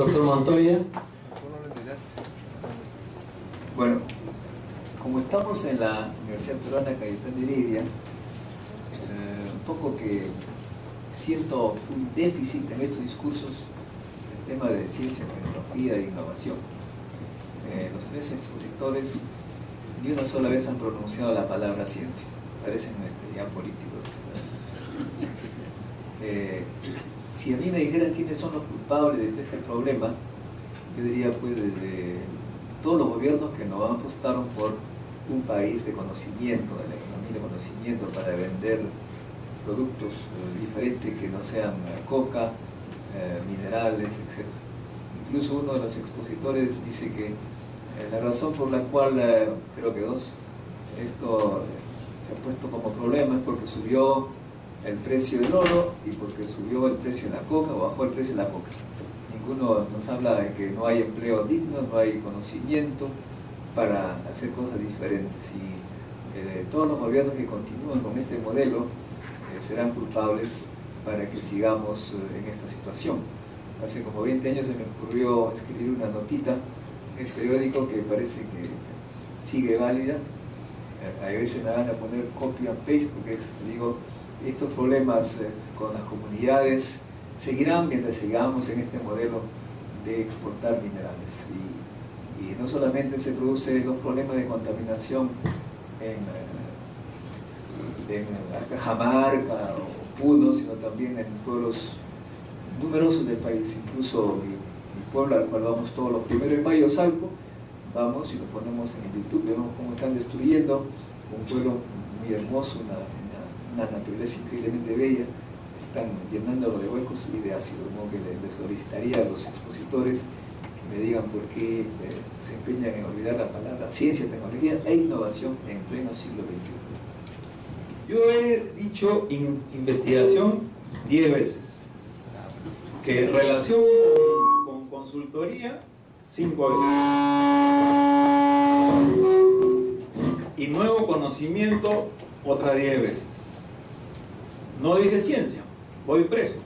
Doctor Montoya. Bueno, como estamos en la Universidad Peruana Cayetano de Heredia, un poco que siento un déficit en estos discursos, el tema de ciencia, tecnología e innovación. Los tres expositores ni una sola vez han pronunciado la palabra ciencia, parecen ya políticos. Si a mí me dijeran quiénes son los culpables de este problema, yo diría pues todos los gobiernos que no apostaron por un país de conocimiento, de la economía de conocimiento, para vender productos diferentes que no sean coca, minerales, etc. Incluso uno de los expositores dice que la razón por la cual, creo que esto se ha puesto como problema es porque subió el precio del oro y porque subió el precio de la coca o bajó el precio de la coca. Ninguno nos habla de que no hay empleo digno, no hay conocimiento para hacer cosas diferentes, y todos los gobiernos que continúen con este modelo serán culpables para que sigamos en esta situación. Hace como 20 años se me ocurrió escribir una notita en el periódico que parece que sigue válida. A veces me van a poner copy and paste porque digo, estos problemas con las comunidades seguirán mientras sigamos en este modelo de exportar minerales. Y no solamente se producen los problemas de contaminación en Cajamarca o Puno, sino también en pueblos numerosos del país. Incluso mi pueblo, al cual vamos todos los primeros en Mayo, Salpo, vamos y lo ponemos en el YouTube, vemos cómo están destruyendo un pueblo muy hermoso, una naturaleza increíblemente bella, están llenándolo de huecos y de ácido. Como que les solicitaría a los expositores que me digan por qué se empeñan en olvidar la palabra ciencia, tecnología e innovación en pleno siglo XXI. Yo he dicho investigación 10 veces, que relación con consultoría 5 veces, y nuevo conocimiento otras 10 veces. No dije ciencia, voy preso.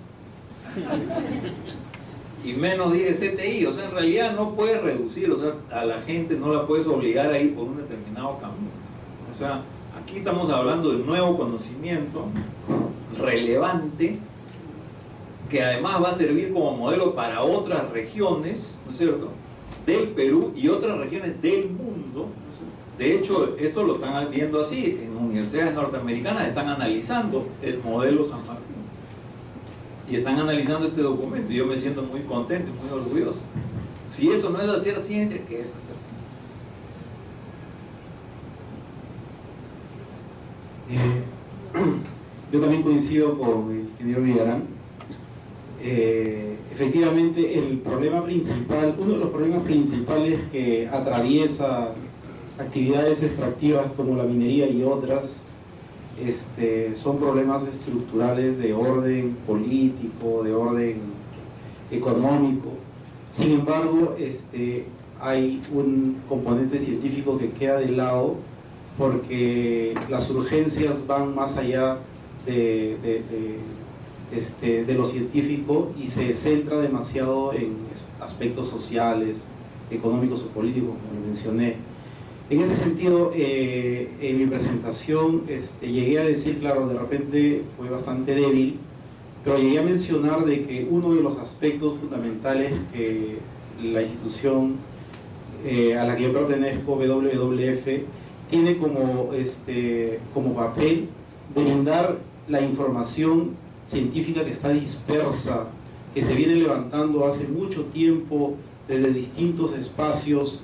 Y menos dije CTI, o sea, en realidad no puedes reducir, o sea, a la gente no la puedes obligar a ir por un determinado camino. O sea, aquí estamos hablando de nuevo conocimiento relevante, que además va a servir como modelo para otras regiones, ¿no es cierto?, del Perú y otras regiones del mundo. De hecho, esto lo están viendo así, en universidades norteamericanas están analizando el modelo San Martín y están analizando este documento, y yo me siento muy contento y muy orgulloso. Si eso no es hacer ciencia, ¿qué es hacer ciencia? Yo también coincido con el ingeniero Villarán. Efectivamente, el problema principal, uno de los problemas principales que atraviesa actividades extractivas como la minería y otras, son problemas estructurales de orden político, de orden económico. Sin embargo, hay un componente científico que queda de lado, porque las urgencias van más allá de lo científico y se centra demasiado en aspectos sociales, económicos o políticos, como lo mencioné. En ese sentido, en mi presentación llegué a decir, claro, de repente fue bastante débil, pero llegué a mencionar de que uno de los aspectos fundamentales que la institución a la que yo pertenezco, WWF, tiene como papel brindar la información científica que está dispersa, que se viene levantando hace mucho tiempo desde distintos espacios,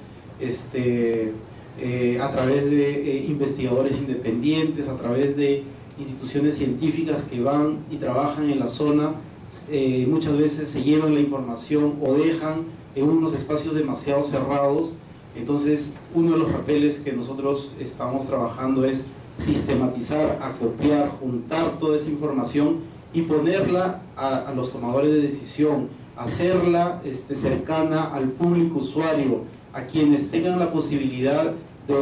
a través de investigadores independientes, a través de instituciones científicas que van y trabajan en la zona. Muchas veces se llevan la información o dejan en unos espacios demasiado cerrados. Entonces, uno de los papeles que nosotros estamos trabajando es sistematizar, acopiar, juntar toda esa información y ponerla a los tomadores de decisión, hacerla cercana al público usuario, a quienes tengan la posibilidad de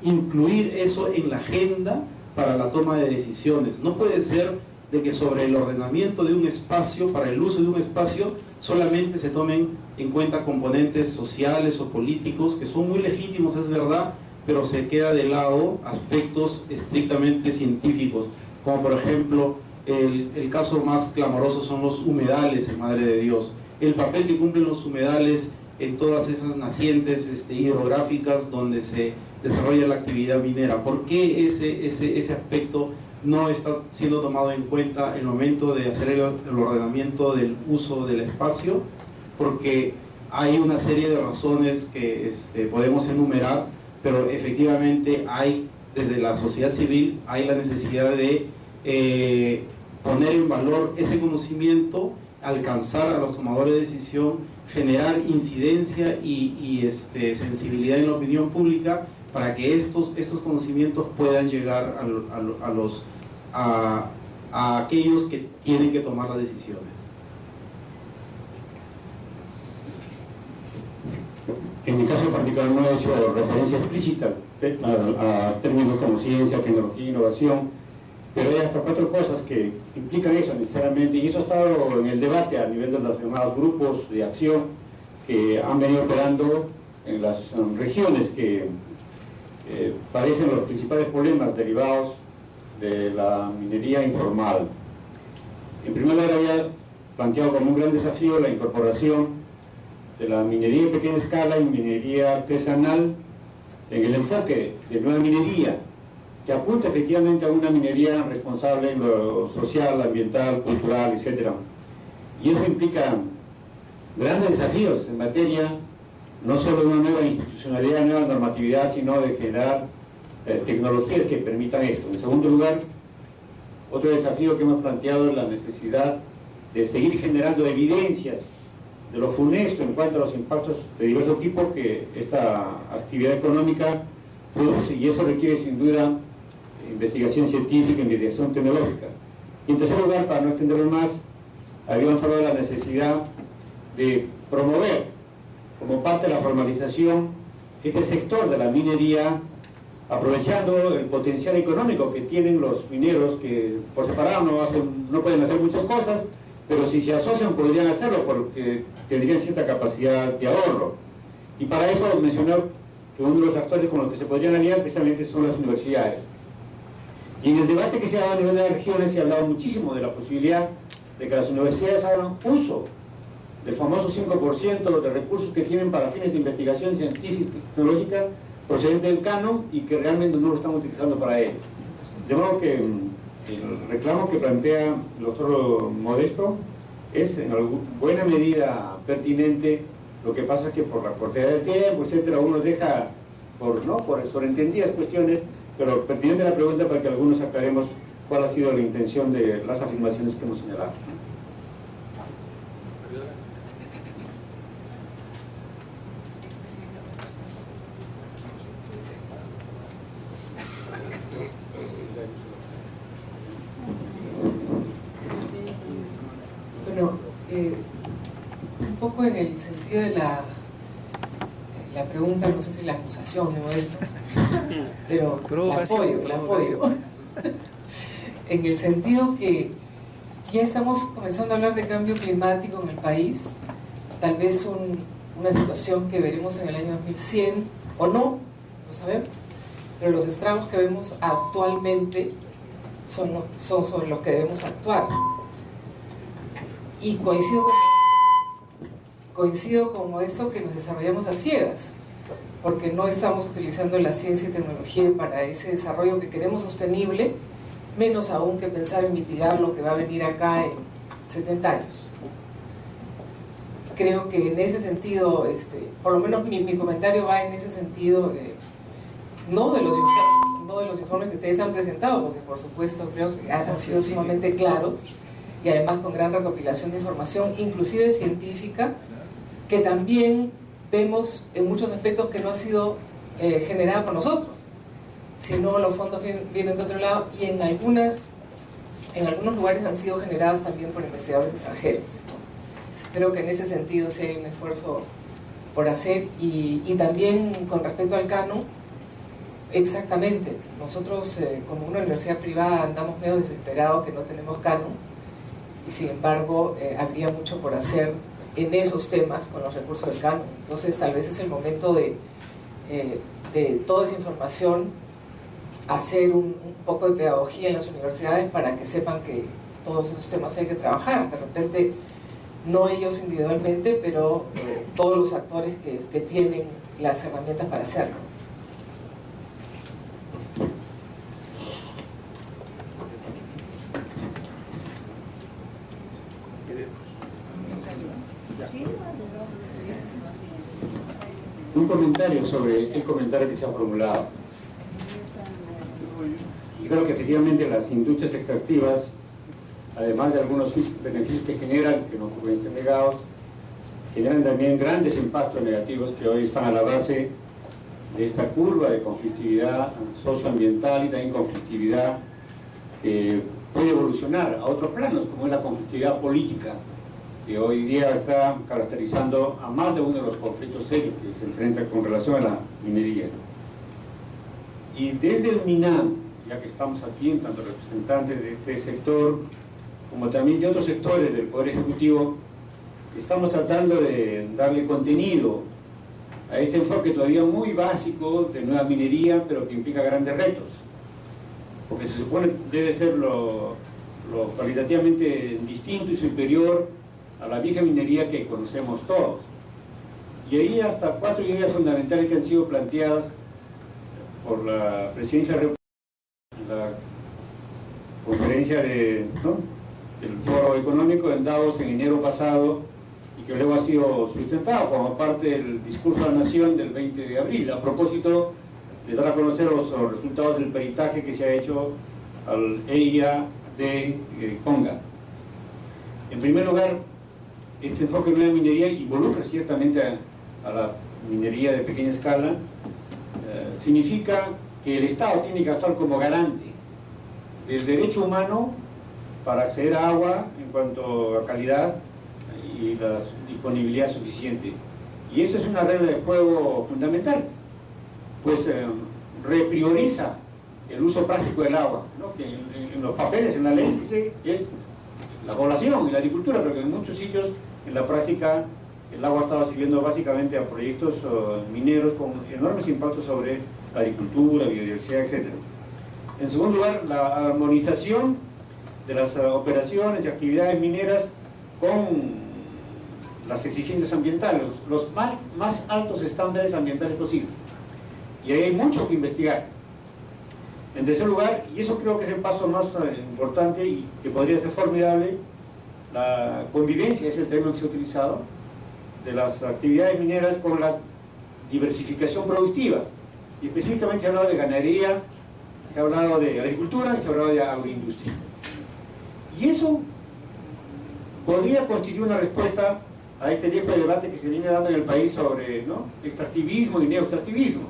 incluir eso en la agenda para la toma de decisiones. No puede ser de que sobre el ordenamiento de un espacio, para el uso de un espacio, solamente se tomen en cuenta componentes sociales o políticos que son muy legítimos, es verdad, pero se queda de lado aspectos estrictamente científicos, como por ejemplo el caso más clamoroso son los humedales en Madre de Dios, el papel que cumplen los humedales en todas esas nacientes hidrográficas donde se desarrolla la actividad minera. ¿Por qué ese aspecto no está siendo tomado en cuenta en el momento de hacer el ordenamiento del uso del espacio? Porque hay una serie de razones que podemos enumerar, pero efectivamente hay, desde la sociedad civil, hay la necesidad de poner en valor ese conocimiento, alcanzar a los tomadores de decisión, generar incidencia y sensibilidad en la opinión pública para que estos conocimientos puedan llegar a aquellos que tienen que tomar las decisiones. En mi caso particular no he hecho referencia explícita a términos como ciencia, tecnología, innovación, pero hay hasta 4 cosas que implican eso necesariamente, y eso ha estado en el debate a nivel de los llamados grupos de acción que han venido operando en las regiones que padecen los principales problemas derivados de la minería informal. En primer lugar, había planteado como un gran desafío la incorporación de la minería en pequeña escala y minería artesanal en el enfoque de nueva minería, que apunta efectivamente a una minería responsable en lo social, ambiental, cultural, etc. Y eso implica grandes desafíos en materia, no solo de una nueva institucionalidad, nueva normatividad, sino de generar tecnologías que permitan esto. En segundo lugar, otro desafío que hemos planteado es la necesidad de seguir generando evidencias de lo funesto en cuanto a los impactos de diverso tipo que esta actividad económica produce, y eso requiere sin duda investigación científica, investigación tecnológica. Y en tercer lugar, para no extenderlo más, habíamos hablado de la necesidad de promover como parte de la formalización este sector de la minería, aprovechando el potencial económico que tienen los mineros, que por separado no pueden hacer muchas cosas, pero si se asocian podrían hacerlo porque tendrían cierta capacidad de ahorro. Y para eso mencioné que uno de los actores con los que se podrían aliar precisamente son las universidades. Y en el debate que se ha dado a nivel de las regiones se ha hablado muchísimo de la posibilidad de que las universidades hagan uso del famoso 5% de recursos que tienen para fines de investigación científica y tecnológica procedente del canon y que realmente no lo están utilizando para ello. De modo que el reclamo que plantea el doctor Modesto es en buena medida pertinente. Lo que pasa es que por la cortedad del tiempo, etcétera, uno deja por sobreentendidas cuestiones, pero pertinente la pregunta para que algunos aclaremos cuál ha sido la intención de las afirmaciones que hemos señalado. Bueno, un poco en el sentido de la pregunta, no sé si la acusación de Modesto, pero la apoyo. En el sentido que ya estamos comenzando a hablar de cambio climático en el país, tal vez una situación que veremos en el año 2100 o no, lo sabemos, pero los estragos que vemos actualmente son sobre los que debemos actuar. Y coincido con Modesto que nos desarrollamos a ciegas, porque no estamos utilizando la ciencia y tecnología para ese desarrollo que queremos sostenible, menos aún que pensar en mitigar lo que va a venir acá en 70 años. Creo que en ese sentido, por lo menos mi comentario va en ese sentido, no de los informes que ustedes han presentado, porque por supuesto creo que han sido sumamente claros, y además con gran recopilación de información, inclusive científica, que también vemos en muchos aspectos que no ha sido generada por nosotros, sino los fondos vienen de otro lado, y en algunos lugares han sido generadas también por investigadores extranjeros, ¿no? Creo que en ese sentido sí hay un esfuerzo por hacer, y también con respecto al canon, Exactamente. Nosotros como una universidad privada andamos medio desesperados que no tenemos canon y sin embargo habría mucho por hacer en esos temas con los recursos del canon. Entonces tal vez es el momento de toda esa información hacer un poco de pedagogía en las universidades para que sepan que todos esos temas hay que trabajar. De repente, no ellos individualmente, pero todos los actores que tienen las herramientas para hacerlo. Un comentario sobre el comentario que se ha formulado. Y creo que efectivamente las industrias extractivas, además de algunos beneficios que generan, que no pueden ser negados, generan también grandes impactos negativos que hoy están a la base de esta curva de conflictividad socioambiental y también conflictividad que puede evolucionar a otros planos, como es la conflictividad política, que hoy día está caracterizando a más de uno de los conflictos serios que se enfrentan con relación a la minería. Y desde el MINAM, ya que estamos aquí, en tanto representantes de este sector, como también de otros sectores del Poder Ejecutivo, estamos tratando de darle contenido a este enfoque todavía muy básico de nueva minería, pero que implica grandes retos, porque se supone que debe ser lo cualitativamente distinto y superior a la vieja minería que conocemos todos. Y ahí hasta 4 ideas fundamentales que han sido planteadas por la Presidencia de la República en la conferencia del Foro Económico en Davos en enero pasado, y que luego ha sido sustentado como parte del discurso de la Nación del 20 de abril, a propósito de dar a conocer los resultados del peritaje que se ha hecho al EIA de Conga. En primer lugar, este enfoque de nueva minería involucra ciertamente a la minería de pequeña escala. Significa que el Estado tiene que actuar como garante del derecho humano para acceder a agua en cuanto a calidad y la disponibilidad suficiente. Y esa es una regla de juego fundamental, pues reprioriza el uso práctico del agua, ¿no? Que en los papeles, en la ley, dice es la población y la agricultura, pero que en muchos sitios, en la práctica, el agua estaba sirviendo básicamente a proyectos mineros con enormes impactos sobre la agricultura, biodiversidad, etc. En segundo lugar, la armonización de las operaciones y actividades mineras con las exigencias ambientales, los más altos estándares ambientales posibles. Y ahí hay mucho que investigar. En tercer lugar, y eso creo que es el paso más importante y que podría ser formidable, la convivencia, es el término que se ha utilizado, de las actividades mineras con la diversificación productiva. Y específicamente se ha hablado de ganadería, se ha hablado de agricultura y se ha hablado de agroindustria. Y eso podría constituir una respuesta a este viejo debate que se viene dando en el país sobre extractivismo y neoextractivismo,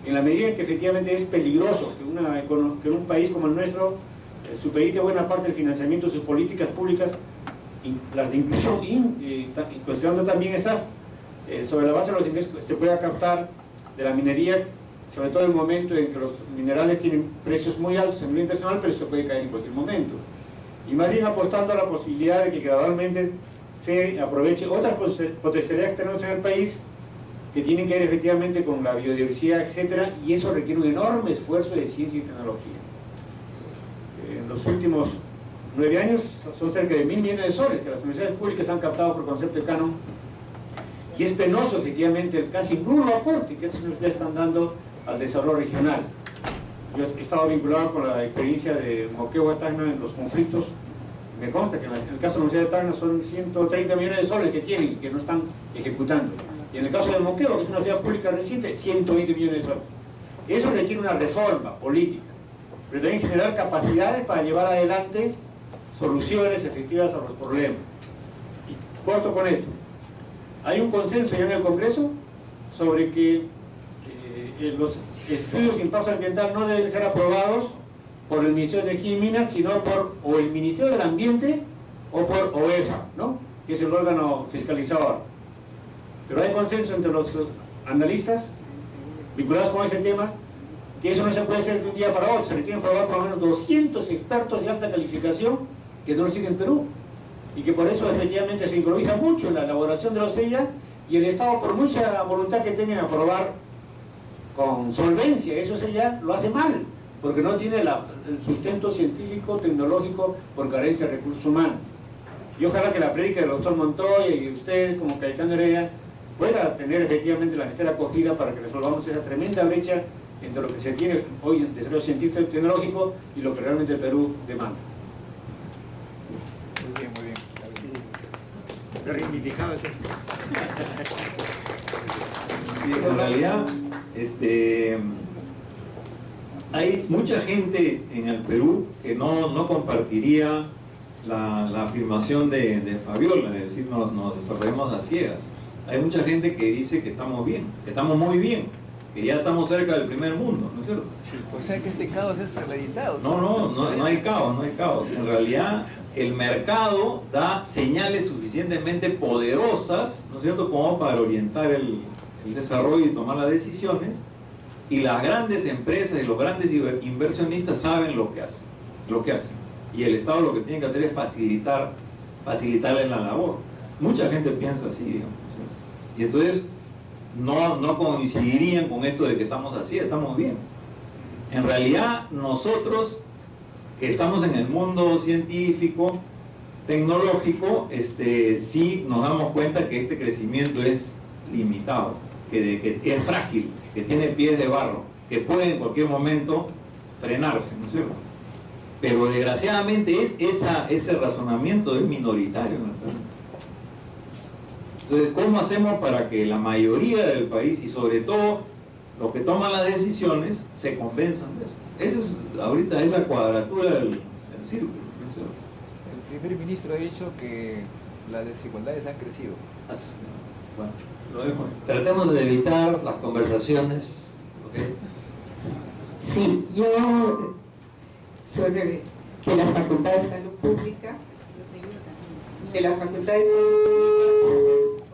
en la medida en que efectivamente es peligroso que un país como el nuestro supedite buena parte del financiamiento de sus políticas públicas, las de inclusión, considerando también esas, sobre la base de los ingresos que se pueda captar de la minería, sobre todo en el momento en que los minerales tienen precios muy altos a nivel internacional, pero se puede caer en cualquier momento. Y más bien apostando a la posibilidad de que gradualmente se aproveche otras potencialidades que tenemos en el país, que tienen que ver efectivamente con la biodiversidad, etc. Y eso requiere un enorme esfuerzo de ciencia y tecnología. En los últimos 9 años son cerca de 1.000 millones de soles que las universidades públicas han captado por concepto de canon, y es penoso efectivamente el casi nulo aporte que estas universidades están dando al desarrollo regional. Yo he estado vinculado con la experiencia de Moquegua, Tacna en los conflictos. Me consta que en el caso de la Universidad de Tacna son 130 millones de soles que tienen y que no están ejecutando. Y en el caso de Moquegua, que es una universidad pública reciente, 120 millones de soles. Eso requiere una reforma política, pero también generar capacidades para llevar adelante soluciones efectivas a los problemas. Y corto con esto. Hay un consenso ya en el Congreso sobre que los estudios de impacto ambiental no deben ser aprobados por el Ministerio de Energía y Minas, sino por o el Ministerio del Ambiente o por OEFA, ¿no? Que es el órgano fiscalizador. Pero hay consenso entre los analistas vinculados con ese tema que eso no se puede hacer de un día para otro, se requieren formar por lo menos 200 expertos de alta calificación que no lo siguen en Perú, y que por eso efectivamente se improvisa mucho en la elaboración de los CEIA, y el Estado, por mucha voluntad que tenga en aprobar con solvencia eso CEIA, lo hace mal, porque no tiene el sustento científico, tecnológico, por carencia de recursos humanos. Y ojalá que la prédica del doctor Montoya y ustedes como Cayetano Heredia pueda tener efectivamente la necesaria acogida para que resolvamos esa tremenda brecha entre lo que se tiene hoy en desarrollo científico y tecnológico y lo que realmente el Perú demanda. Muy bien, muy bien. Reivindicado es Sí, en realidad, hay mucha gente en el Perú que no compartiría la afirmación de Fabiola, es decir, nos desarrollamos a ciegas. Hay mucha gente que dice que estamos bien, que estamos muy bien, que ya estamos cerca del primer mundo, ¿no es cierto? O sea que este caos es premeditado. No hay caos, no hay caos. En realidad, el mercado da señales suficientemente poderosas, ¿no es cierto?, como para orientar el desarrollo y tomar las decisiones, y las grandes empresas y los grandes inversionistas saben lo que hacen. Y el Estado lo que tiene que hacer es facilitarle la labor. Mucha gente piensa así, digamos, ¿sí? Y entonces no coincidirían con esto de que estamos así, estamos bien. En realidad, nosotros que estamos en el mundo científico, tecnológico, sí nos damos cuenta que este crecimiento es limitado, que es frágil, que tiene pies de barro, que puede en cualquier momento frenarse, ¿no es cierto? Pero desgraciadamente ese razonamiento es minoritario en el Perú. Entonces, ¿cómo hacemos para que la mayoría del país y sobre todo los que toman las decisiones se convenzan de eso? Esa ahorita es la cuadratura del círculo. El primer ministro ha dicho que las desigualdades han crecido. Bueno, lo dejo ahí. Tratemos de evitar las conversaciones, ¿ok? Sí, yo soy de la Facultad de Salud Pública, de la Facultad de Salud Pública,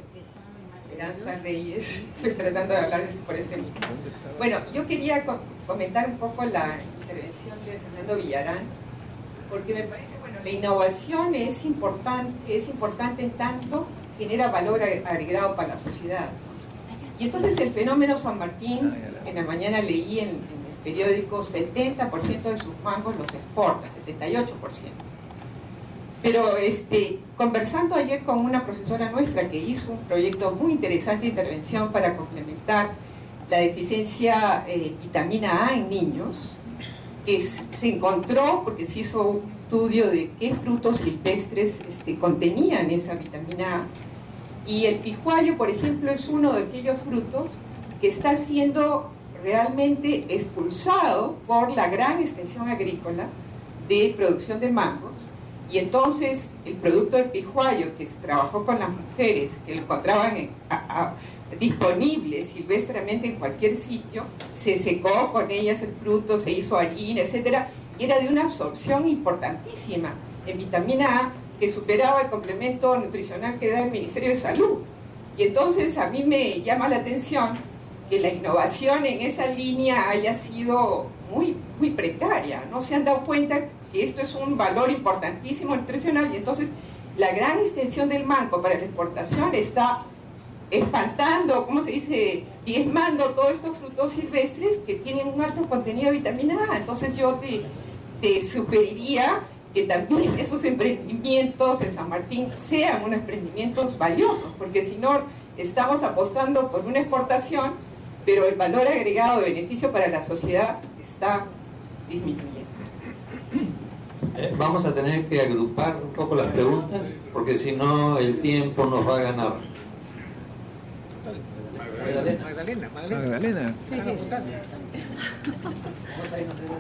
Esperanza Reyes, estoy tratando de hablar por este mismo. Bueno, yo quería comentar un poco la intervención de Fernando Villarán, porque me parece, bueno, la innovación es importante en tanto genera valor agregado para la sociedad. Y entonces el fenómeno San Martín, en la mañana leí en el periódico, 70% de sus mangos los exporta, 78%. Pero conversando ayer con una profesora nuestra que hizo un proyecto muy interesante de intervención para complementar la deficiencia vitamina A en niños, que se encontró, porque se hizo un estudio de qué frutos silvestres contenían esa vitamina A, y el pijuayo, por ejemplo, es uno de aquellos frutos que está siendo realmente expulsado por la gran extensión agrícola de producción de mangos, y entonces el producto del pijuayo que se trabajó con las mujeres que lo encontraban disponible silvestremente en cualquier sitio, se secó con ellas el fruto, se hizo harina, etcétera, y era de una absorción importantísima en vitamina A que superaba el complemento nutricional que da el Ministerio de Salud. Y entonces a mí me llama la atención que la innovación en esa línea haya sido muy precaria. No se han dado cuenta que esto es un valor importantísimo nutricional, y entonces la gran extensión del mango para la exportación está espantando, ¿cómo se dice?, diezmando todos estos frutos silvestres que tienen un alto contenido de vitamina A. Entonces yo te sugeriría que también esos emprendimientos en San Martín sean unos emprendimientos valiosos, porque si no estamos apostando por una exportación, pero el valor agregado de beneficio para la sociedad está disminuyendo. Vamos a tener que agrupar un poco las preguntas, porque si no el tiempo nos va a ganar. Magdalena.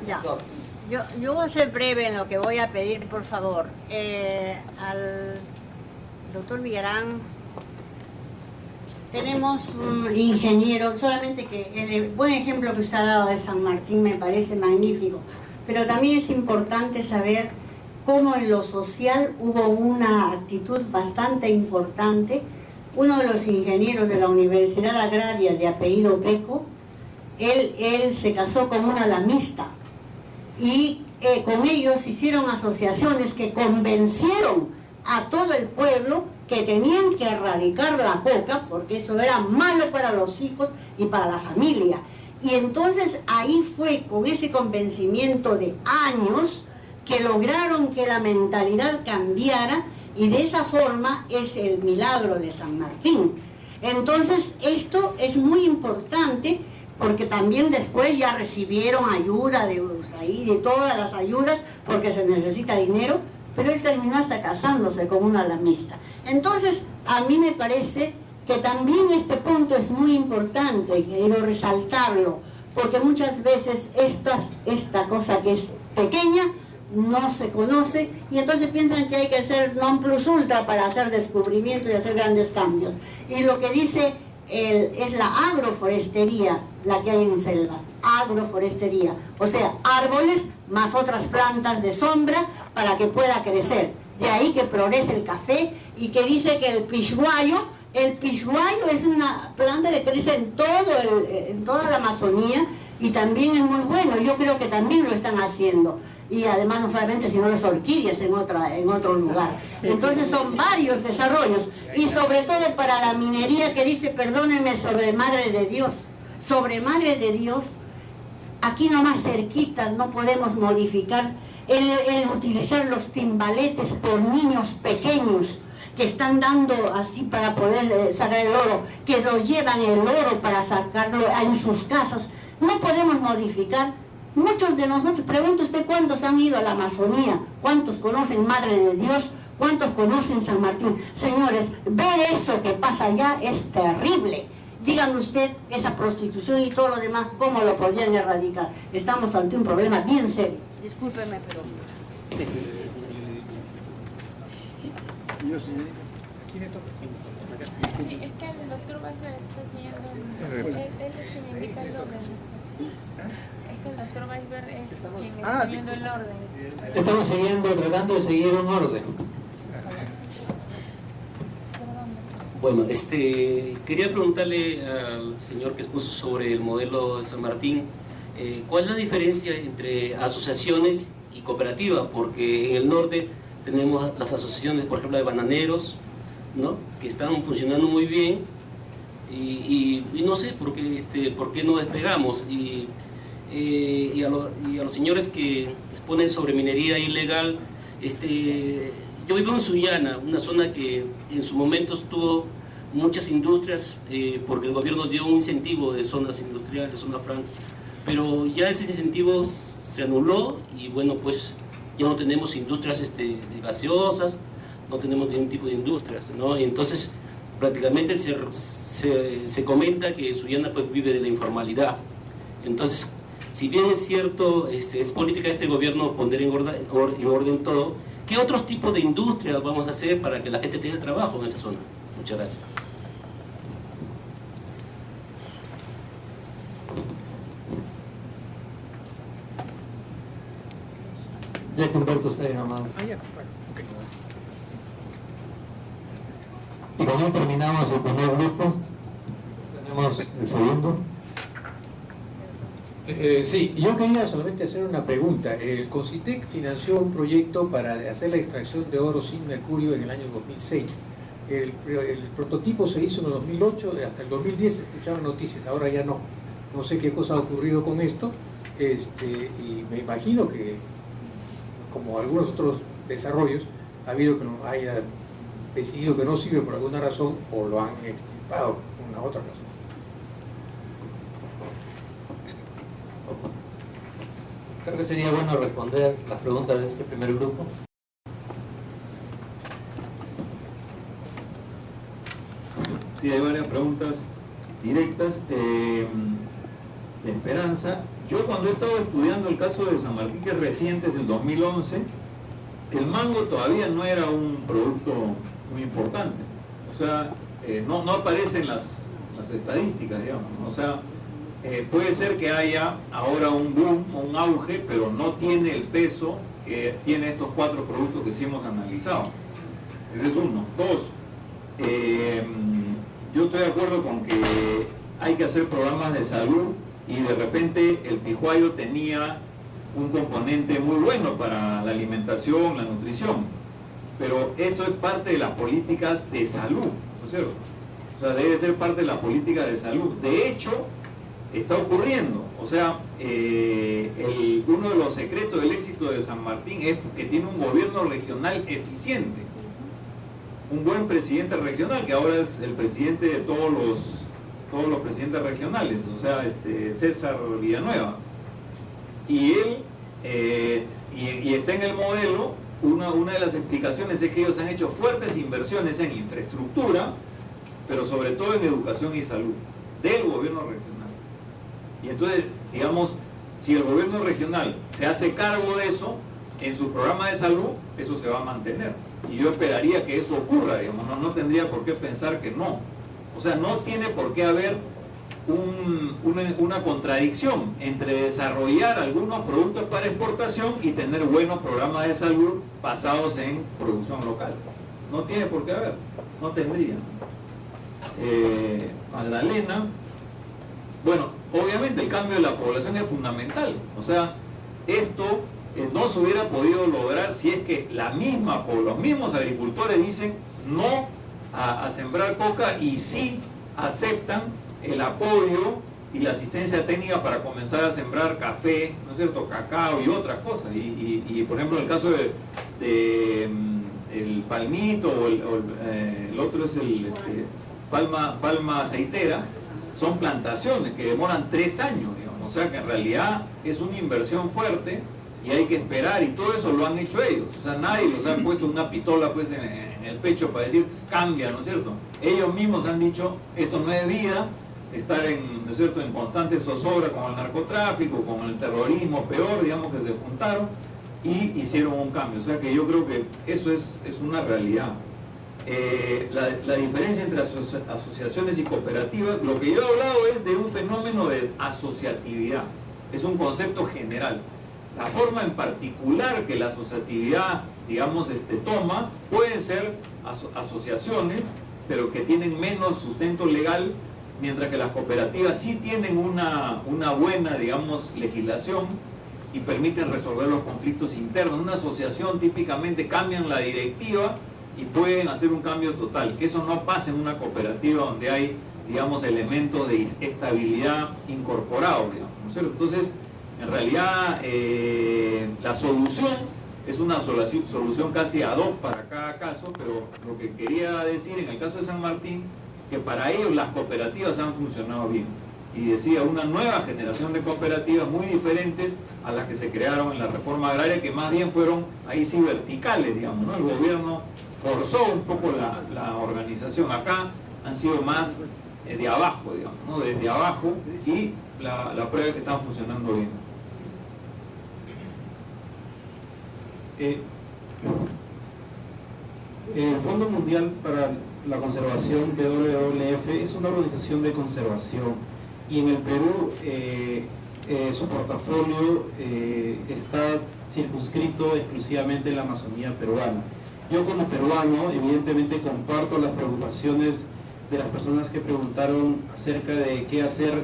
Ya. Yo voy a ser breve en lo que voy a pedir, por favor. Al doctor Villarán, tenemos un ingeniero, solamente que el buen ejemplo que usted ha dado de San Martín me parece magnífico, pero también es importante saber cómo en lo social hubo una actitud bastante importante. Uno de los ingenieros de la Universidad Agraria de apellido Peco él se casó con una lamista y con ellos hicieron asociaciones que convencieron a todo el pueblo que tenían que erradicar la coca porque eso era malo para los hijos y para la familia. Y entonces ahí fue con ese convencimiento de años que lograron que la mentalidad cambiara, y de esa forma es el milagro de San Martín. Entonces esto es muy importante porque también después ya recibieron ayuda de todas las ayudas porque se necesita dinero, pero él terminó hasta casándose con una lamista. Entonces a mí me parece que también este punto es muy importante, quiero resaltarlo, porque muchas veces esta cosa que es pequeña no se conoce y entonces piensan que hay que ser non plus ultra para hacer descubrimientos y hacer grandes cambios. Y lo que dice es la agroforestería, la que hay en selva, agroforestería, o sea, árboles más otras plantas de sombra para que pueda crecer. De ahí que progrese el café y que dice que el pishuayo es una planta que crece en toda la Amazonía y también es muy bueno. Yo creo que también lo están haciendo. Y además no solamente, sino las orquídeas en otro lugar. Entonces son varios desarrollos. Y sobre todo para la minería que dice, perdónenme, sobre Madre de Dios. Sobre Madre de Dios, aquí nomás cerquita no podemos modificar el utilizar los timbaletes por niños pequeños que están dando así para poder sacar el oro, que lo llevan el oro para sacarlo en sus casas. No podemos modificar. Muchos de nosotros, pregunta usted cuántos han ido a la Amazonía, cuántos conocen Madre de Dios, cuántos conocen San Martín. Señores, ver eso que pasa allá es terrible. Díganme usted, esa prostitución y todo lo demás, ¿cómo lo podrían erradicar? Estamos ante un problema bien serio. Discúlpeme, pero... Sí, es que el doctor Weisberg está siguiendo, él es quien indica el orden. Es que el doctor Weisberg es quien está siguiendo el orden. Estamos tratando de seguir un orden. Bueno, quería preguntarle al señor que expuso sobre el modelo de San Martín, ¿cuál es la diferencia entre asociaciones y cooperativas? Porque en el norte tenemos las asociaciones, por ejemplo, de bananeros, ¿no?, que están funcionando muy bien y no sé por qué no despegamos. Y a los señores que exponen sobre minería ilegal, yo vivo en Sullana, una zona que en su momento tuvo muchas industrias porque el gobierno dio un incentivo de zonas industriales, zona franca, pero ya ese incentivo se anuló y bueno, pues ya no tenemos industrias de gaseosas, no tenemos ningún tipo de industrias, ¿no? Y entonces prácticamente se comenta que Sullana pues vive de la informalidad. Entonces, si bien es cierto, es política de este gobierno poner en orden todo, ¿qué otros tipos de industrias vamos a hacer para que la gente tenga trabajo en esa zona? Muchas gracias. Ya que Humberto está ahí nomás. Y con él terminamos el primer grupo. Tenemos el segundo. Sí, yo quería solamente hacer una pregunta. El CONCITEC financió un proyecto para hacer la extracción de oro sin mercurio en el año 2006. El prototipo se hizo en el 2008, hasta el 2010 se escuchaban noticias, ahora ya no. No sé qué cosa ha ocurrido con esto, y me imagino que, como algunos otros desarrollos, ha habido que no haya decidido que no sirve por alguna razón o lo han extirpado por una otra razón. Creo que sería bueno responder las preguntas de este primer grupo. Sí, hay varias preguntas directas de Esperanza. Yo cuando he estado estudiando el caso de San Martín, que es reciente, es el 2011, el mango todavía no era un producto muy importante. O sea, no aparecen las estadísticas, digamos, ¿no? O sea, puede ser que haya ahora un boom o un auge, pero no tiene el peso que tiene estos 4 productos que sí hemos analizado. Ese es uno. 2, yo estoy de acuerdo con que hay que hacer programas de salud y de repente el pijuayo tenía un componente muy bueno para la alimentación, la nutrición, pero esto es parte de las políticas de salud, ¿no es cierto? O sea, debe ser parte de la política de salud. De hecho, está ocurriendo. O sea, uno de los secretos del éxito de San Martín es que tiene un gobierno regional eficiente. Un buen presidente regional, que ahora es el presidente de todos los presidentes regionales, o sea, César Villanueva. Y él, y está en el modelo, una de las explicaciones es que ellos han hecho fuertes inversiones en infraestructura, pero sobre todo en educación y salud, del gobierno regional. Y entonces, digamos, si el gobierno regional se hace cargo de eso, en su programa de salud, eso se va a mantener. Y yo esperaría que eso ocurra, digamos, no tendría por qué pensar que no. O sea, no tiene por qué haber una contradicción entre desarrollar algunos productos para exportación y tener buenos programas de salud basados en producción local. No tiene por qué haber, no tendría. Magdalena, bueno, obviamente el cambio de la población es fundamental. O sea, esto no se hubiera podido lograr si es que los mismos agricultores dicen no a sembrar coca y sí aceptan el apoyo y la asistencia técnica para comenzar a sembrar café, ¿no es cierto?, cacao y otras cosas. Y por ejemplo, en el caso de el palmito o el otro es el palma aceitera, son plantaciones que demoran 3 años, digamos. O sea que en realidad es una inversión fuerte y hay que esperar, y todo eso lo han hecho ellos. O sea, nadie los ha puesto una pistola pues en el pecho para decir cambia, ¿no es cierto? Ellos mismos han dicho esto no es vida, estar ¿no es cierto?, en constante zozobra con el narcotráfico, con el terrorismo peor, digamos, que se juntaron y hicieron un cambio. O sea que yo creo que eso es una realidad. La diferencia entre asociaciones y cooperativas, lo que yo he hablado es de un fenómeno de asociatividad, es un concepto general. La forma en particular que la asociatividad, digamos, toma, pueden ser asociaciones, pero que tienen menos sustento legal, mientras que las cooperativas sí tienen una buena, digamos, legislación y permiten resolver los conflictos internos. Una asociación típicamente cambian la directiva y pueden hacer un cambio total. Eso no pasa en una cooperativa donde hay, digamos, elementos de estabilidad incorporados, digamos, ¿no es cierto? Entonces, en realidad, la solución es una solución casi ad hoc para cada caso, pero lo que quería decir en el caso de San Martín, que para ellos las cooperativas han funcionado bien. Y decía, una nueva generación de cooperativas muy diferentes a las que se crearon en la reforma agraria, que más bien fueron ahí sí verticales, digamos, ¿no? El gobierno forzó un poco la organización. Acá han sido más de abajo, digamos, ¿no? Desde abajo, y la prueba es que están funcionando bien. El Fondo Mundial para la Conservación, WWF, es una organización de conservación, y en el Perú su portafolio está circunscrito exclusivamente en la Amazonía peruana. Yo como peruano evidentemente comparto las preocupaciones de las personas que preguntaron acerca de qué hacer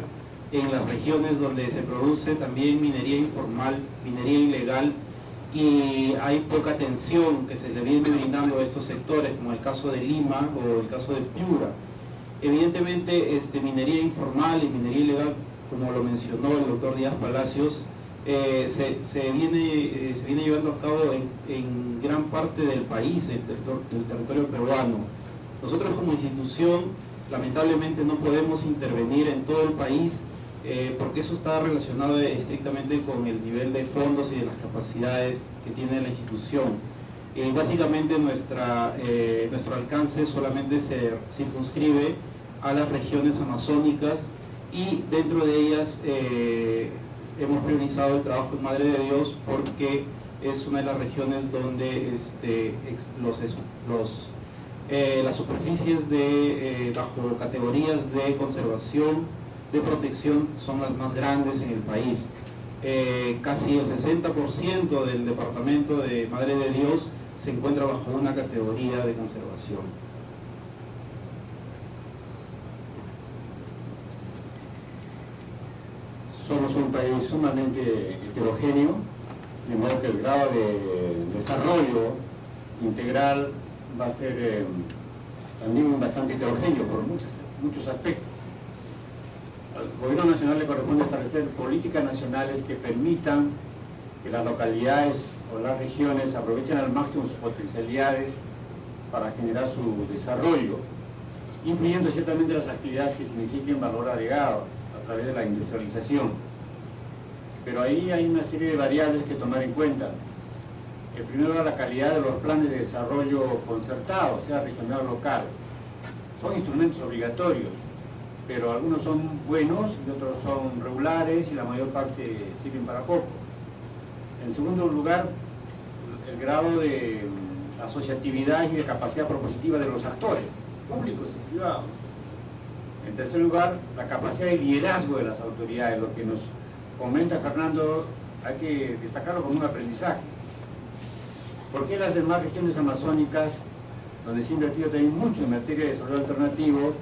en las regiones donde se produce también minería informal, minería ilegal, y hay poca atención que se le viene brindando a estos sectores, como el caso de Lima o el caso de Piura. Evidentemente, minería informal y minería ilegal, como lo mencionó el doctor Díaz Palacios, se viene llevando a cabo en gran parte del país, del territorio peruano. Nosotros como institución, lamentablemente, no podemos intervenir en todo el país, porque eso está relacionado estrictamente con el nivel de fondos y de las capacidades que tiene la institución. Básicamente nuestro alcance solamente se circunscribe a las regiones amazónicas, y dentro de ellas hemos priorizado el trabajo en Madre de Dios porque es una de las regiones donde las superficies bajo categorías de conservación, de protección, son las más grandes en el país. Casi el 60% del departamento de Madre de Dios se encuentra bajo una categoría de conservación. somos un país sumamente heterogéneo, de modo que el grado de desarrollo integral va a ser también bastante heterogéneo por muchos aspectos. Al Gobierno Nacional le corresponde establecer políticas nacionales que permitan que las localidades o las regiones aprovechen al máximo sus potencialidades para generar su desarrollo, incluyendo ciertamente las actividades que signifiquen valor agregado a través de la industrialización. Pero ahí hay una serie de variables que tomar en cuenta. El primero, la calidad de los planes de desarrollo concertados, sea regional o local. Son instrumentos obligatorios, pero algunos son buenos y otros son regulares y la mayor parte sirven para poco. En segundo lugar, el grado de asociatividad y de capacidad propositiva de los actores, públicos y privados. En tercer lugar, la capacidad de liderazgo de las autoridades, lo que nos comenta Fernando, hay que destacarlo como un aprendizaje. ¿Por qué las demás regiones amazónicas, donde se ha invertido también mucho en materia de desarrollo alternativo,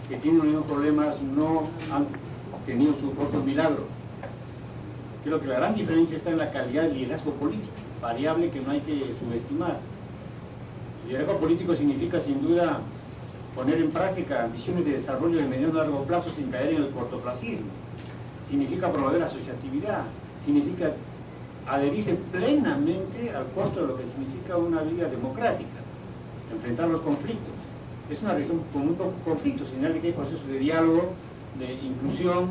que tienen los mismos problemas, no han tenido su propio milagro? Creo que la gran diferencia está en la calidad del liderazgo político, variable que no hay que subestimar. El liderazgo político significa sin duda poner en práctica ambiciones de desarrollo de mediano y largo plazo sin caer en el cortoplacismo. Significa promover la asociatividad, significa adherirse plenamente al costo de lo que significa una vida democrática, enfrentar los conflictos. Es una región con muy pocos conflictos, señal de que hay procesos de diálogo, de inclusión,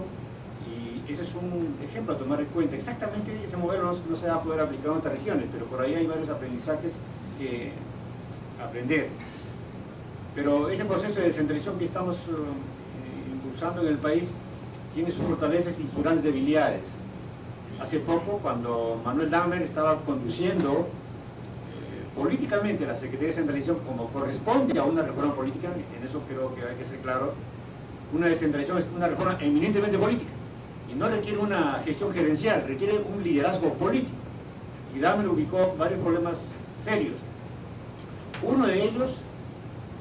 y ese es un ejemplo a tomar en cuenta. Exactamente ese modelo no se va a poder aplicar en otras regiones, pero por ahí hay varios aprendizajes que aprender. Pero ese proceso de descentralización que estamos impulsando en el país tiene sus fortalezas y sus grandes debilidades. Hace poco, cuando Manuel Dahmer estaba conduciendo políticamente la Secretaría de Descentralización como corresponde a una reforma política, en eso creo que hay que ser claros, una descentralización es una reforma eminentemente política y no requiere una gestión gerencial, requiere un liderazgo político. Y Dahmer ubicó varios problemas serios. Uno de ellos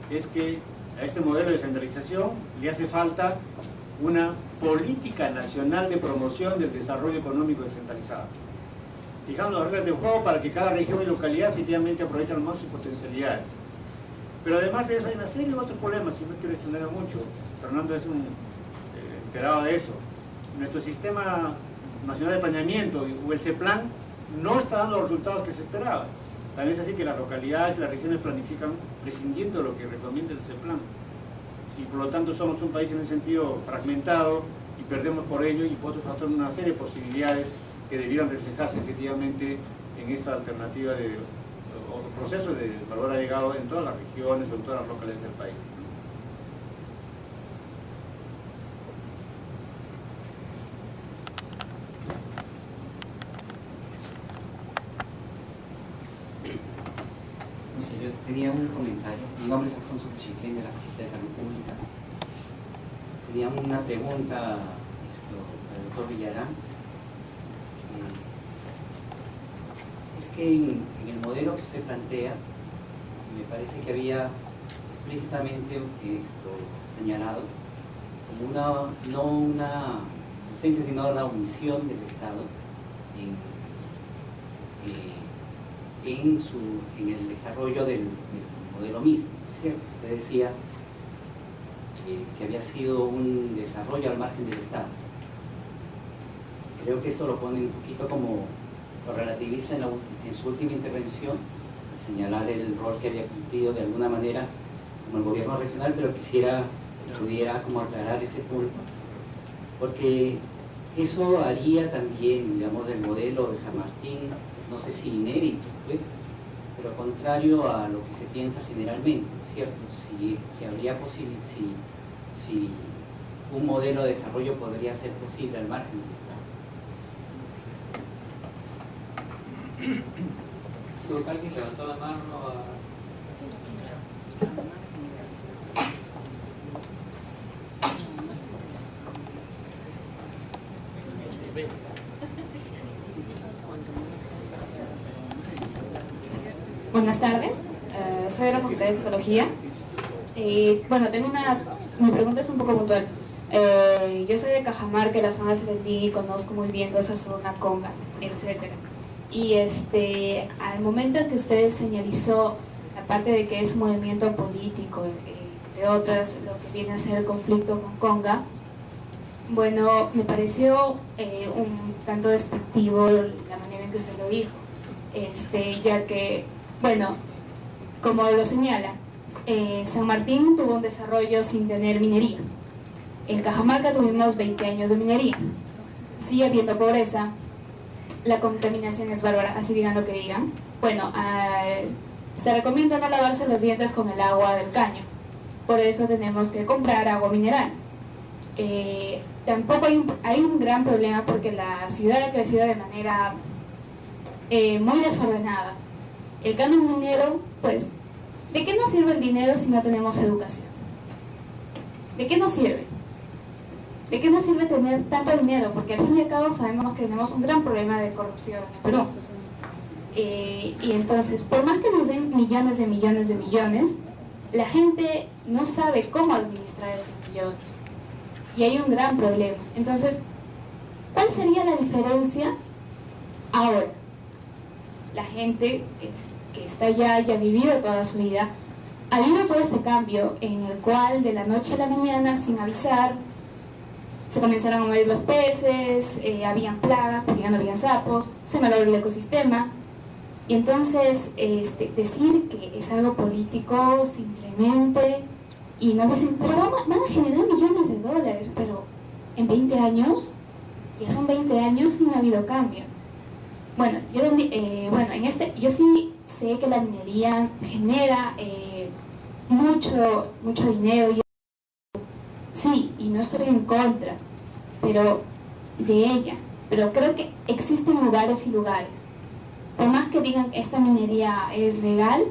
es que a este modelo de descentralización le hace falta una política nacional de promoción del desarrollo económico descentralizado. Fijando las reglas de juego para que cada región y localidad efectivamente aprovechen más sus potencialidades. Pero además de eso hay una serie de otros problemas, y no quiero extender mucho, Fernando es un enterado de eso. Nuestro sistema nacional de planeamiento o el CEPLAN no está dando los resultados que se esperaban. También es así que las localidades y las regiones planifican prescindiendo de lo que recomienda el CEPLAN. Y por lo tanto somos un país en ese sentido fragmentado y perdemos por ello y por otros factores una serie de posibilidades que debieran reflejarse efectivamente en esta alternativa de o proceso de valor agregado en todas las regiones o en todas las localidades del país. Yo tenía un comentario. Mi nombre es Alfonso Chiquén, de la Facultad de Salud Pública. Tenía una pregunta al doctor Villarán. Es que en el modelo que usted plantea, me parece que había explícitamente señalado como no una ausencia, sino una omisión del Estado en el desarrollo del modelo mismo, ¿cierto? Usted decía que había sido un desarrollo al margen del Estado. Creo que esto lo pone un poquito como, lo relativiza en su última intervención, al señalar el rol que había cumplido de alguna manera como el gobierno regional, pero quisiera que pudiera como aclarar ese punto, porque eso haría también, digamos, del modelo de San Martín, no sé si inédito, pues, pero contrario a lo que se piensa generalmente, ¿cierto? Si habría si un modelo de desarrollo podría ser posible al margen del Estado. Creo que alguien levantó la mano Buenas tardes, soy de la Facultad de Psicología y bueno, mi pregunta es un poco puntual. yo soy de Cajamarca, la zona de Serendí, conozco muy bien toda esa zona, Conga, etc. Y al momento en que usted señalizó, aparte de que es un movimiento político, entre otras, lo que viene a ser el conflicto con Conga, bueno, me pareció un tanto despectivo la manera en que usted lo dijo, ya que, bueno, como lo señala, San Martín tuvo un desarrollo sin tener minería. En Cajamarca tuvimos 20 años de minería. Sigue habiendo pobreza, la contaminación es bárbara, así digan lo que digan. Bueno, se recomienda no lavarse los dientes con el agua del caño, por eso tenemos que comprar agua mineral. Tampoco hay un gran problema porque la ciudad ha crecido de manera muy desordenada. El canon minero, pues, ¿de qué nos sirve el dinero si no tenemos educación? ¿De qué nos sirve? ¿De qué nos sirve tener tanto dinero? Porque al fin y al cabo sabemos que tenemos un gran problema de corrupción en Perú. Y entonces, por más que nos den millones de millones de millones, la gente no sabe cómo administrar esos millones. Y hay un gran problema. Entonces, ¿cuál sería la diferencia ahora? La gente que está ya ha vivido toda su vida, ha habido todo ese cambio en el cual de la noche a la mañana, sin avisar, se comenzaron a morir los peces, habían plagas porque ya no habían sapos, se malogró el ecosistema. Y entonces decir que es algo político simplemente, y no sé si, pero van a generar millones de dólares, pero en 20 años, ya son 20 años y no ha habido cambio. Bueno, yo sí sé que la minería genera mucho dinero. Sí, y no estoy en contra de ella, pero creo que existen lugares y lugares. Por más que digan que esta minería es legal,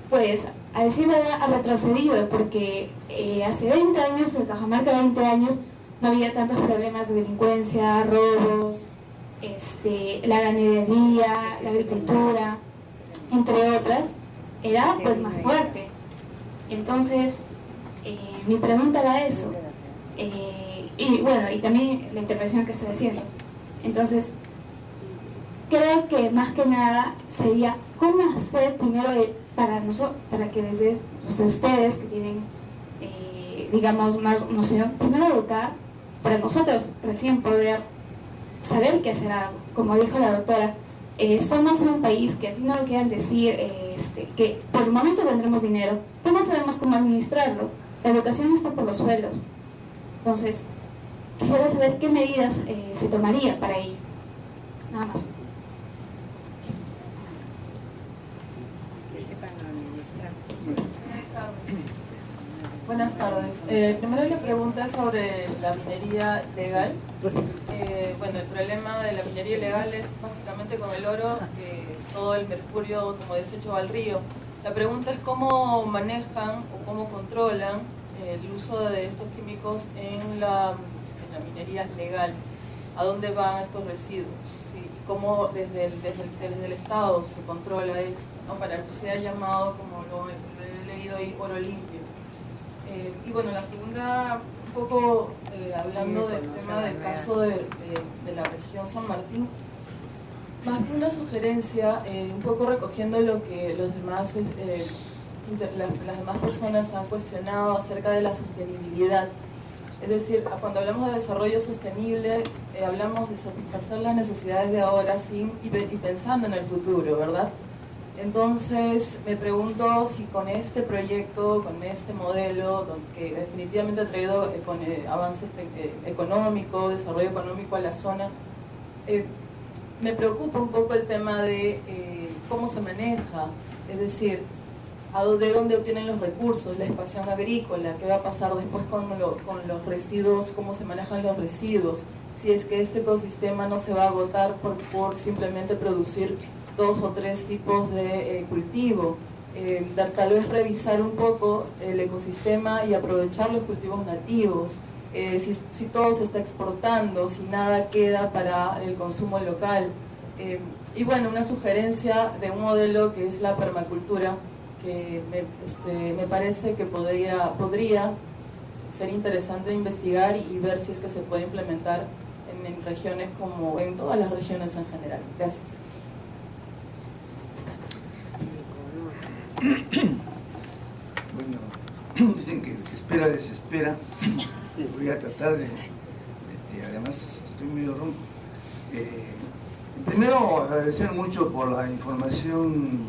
pues a decir verdad ha retrocedido, porque hace 20 años, en Cajamarca 20 años, no había tantos problemas de delincuencia, robos, la ganadería, la agricultura, entre otras, era pues más fuerte. Entonces, mi pregunta era eso. Y bueno, y también la intervención que estoy haciendo. Entonces, creo que más que nada sería cómo hacer primero para que desde ustedes que tienen, digamos, más noción, primero educar, para nosotros recién poder saber qué hacer algo. Como dijo la doctora, estamos en un país que, así no lo quieran decir, que por el momento tendremos dinero, pero no sabemos cómo administrarlo. La educación está por los suelos. Entonces, quisiera saber qué medidas se tomaría para ello. Nada más. Buenas tardes. Primero la pregunta sobre la minería legal. Bueno, el problema de la minería ilegal es básicamente con el oro, que todo el mercurio como desecho va al río. La pregunta es cómo manejan o cómo controlan el uso de estos químicos en la minería legal. ¿A dónde van estos residuos? ¿Y cómo desde el Estado se controla esto, ¿no? Para que sea llamado, como lo he leído ahí, oro limpio. Y bueno, la segunda, un poco hablando del tema del caso de la región San Martín, más que una sugerencia, un poco recogiendo lo que los demás, las demás personas han cuestionado acerca de la sostenibilidad. Es decir, cuando hablamos de desarrollo sostenible, hablamos de satisfacer las necesidades de ahora y pensando en el futuro, ¿verdad? Entonces, me pregunto si con este proyecto, con este modelo, que definitivamente ha traído avance económico, desarrollo económico a la zona, me preocupa un poco el tema de cómo se maneja, es decir, de dónde obtienen los recursos, la expansión agrícola, qué va a pasar después con los residuos, cómo se manejan los residuos, si es que este ecosistema no se va a agotar por simplemente producir 2 o 3 tipos de cultivo, tal vez revisar un poco el ecosistema y aprovechar los cultivos nativos, si todo se está exportando, si nada queda para el consumo local. Y bueno, una sugerencia de un modelo que es la permacultura, que me parece que podría sería interesante investigar y ver si es que se puede implementar en regiones como en todas las regiones en general. Gracias. Bueno, dicen que el que espera desespera. Voy a tratar de además estoy medio ronco. Primero agradecer mucho por la información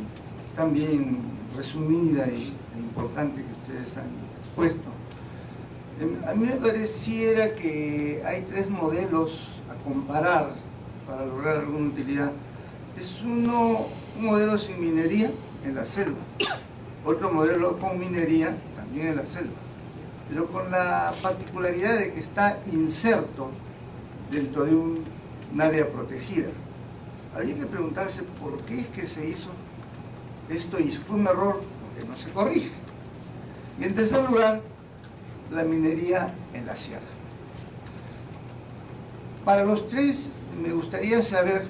tan bien resumida e importante que ustedes han expuesto. A mí me pareciera que hay tres modelos a comparar para lograr alguna utilidad. Es un modelo sin minería en la selva, otro modelo con minería también en la selva, pero con la particularidad de que está inserto dentro de un área protegida. Habría que preguntarse por qué es que se hizo esto y si fue un error, porque no se corrige. Y en tercer lugar, la minería en la sierra. Para los tres me gustaría saber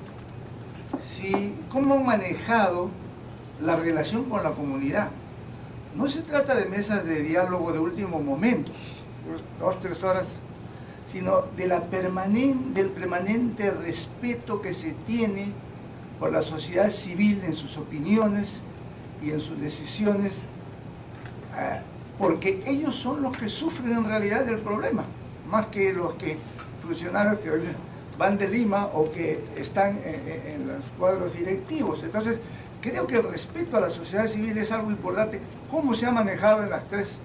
cómo han manejado la relación con la comunidad. No se trata de mesas de diálogo de último momento, 2 o 3 horas, sino de del permanente respeto que se tiene por la sociedad civil en sus opiniones y en sus decisiones, porque ellos son los que sufren en realidad del problema, más que los funcionarios que van de Lima o que están en los cuadros directivos. Entonces, creo que el respeto a la sociedad civil es algo importante, cómo se ha manejado en las tres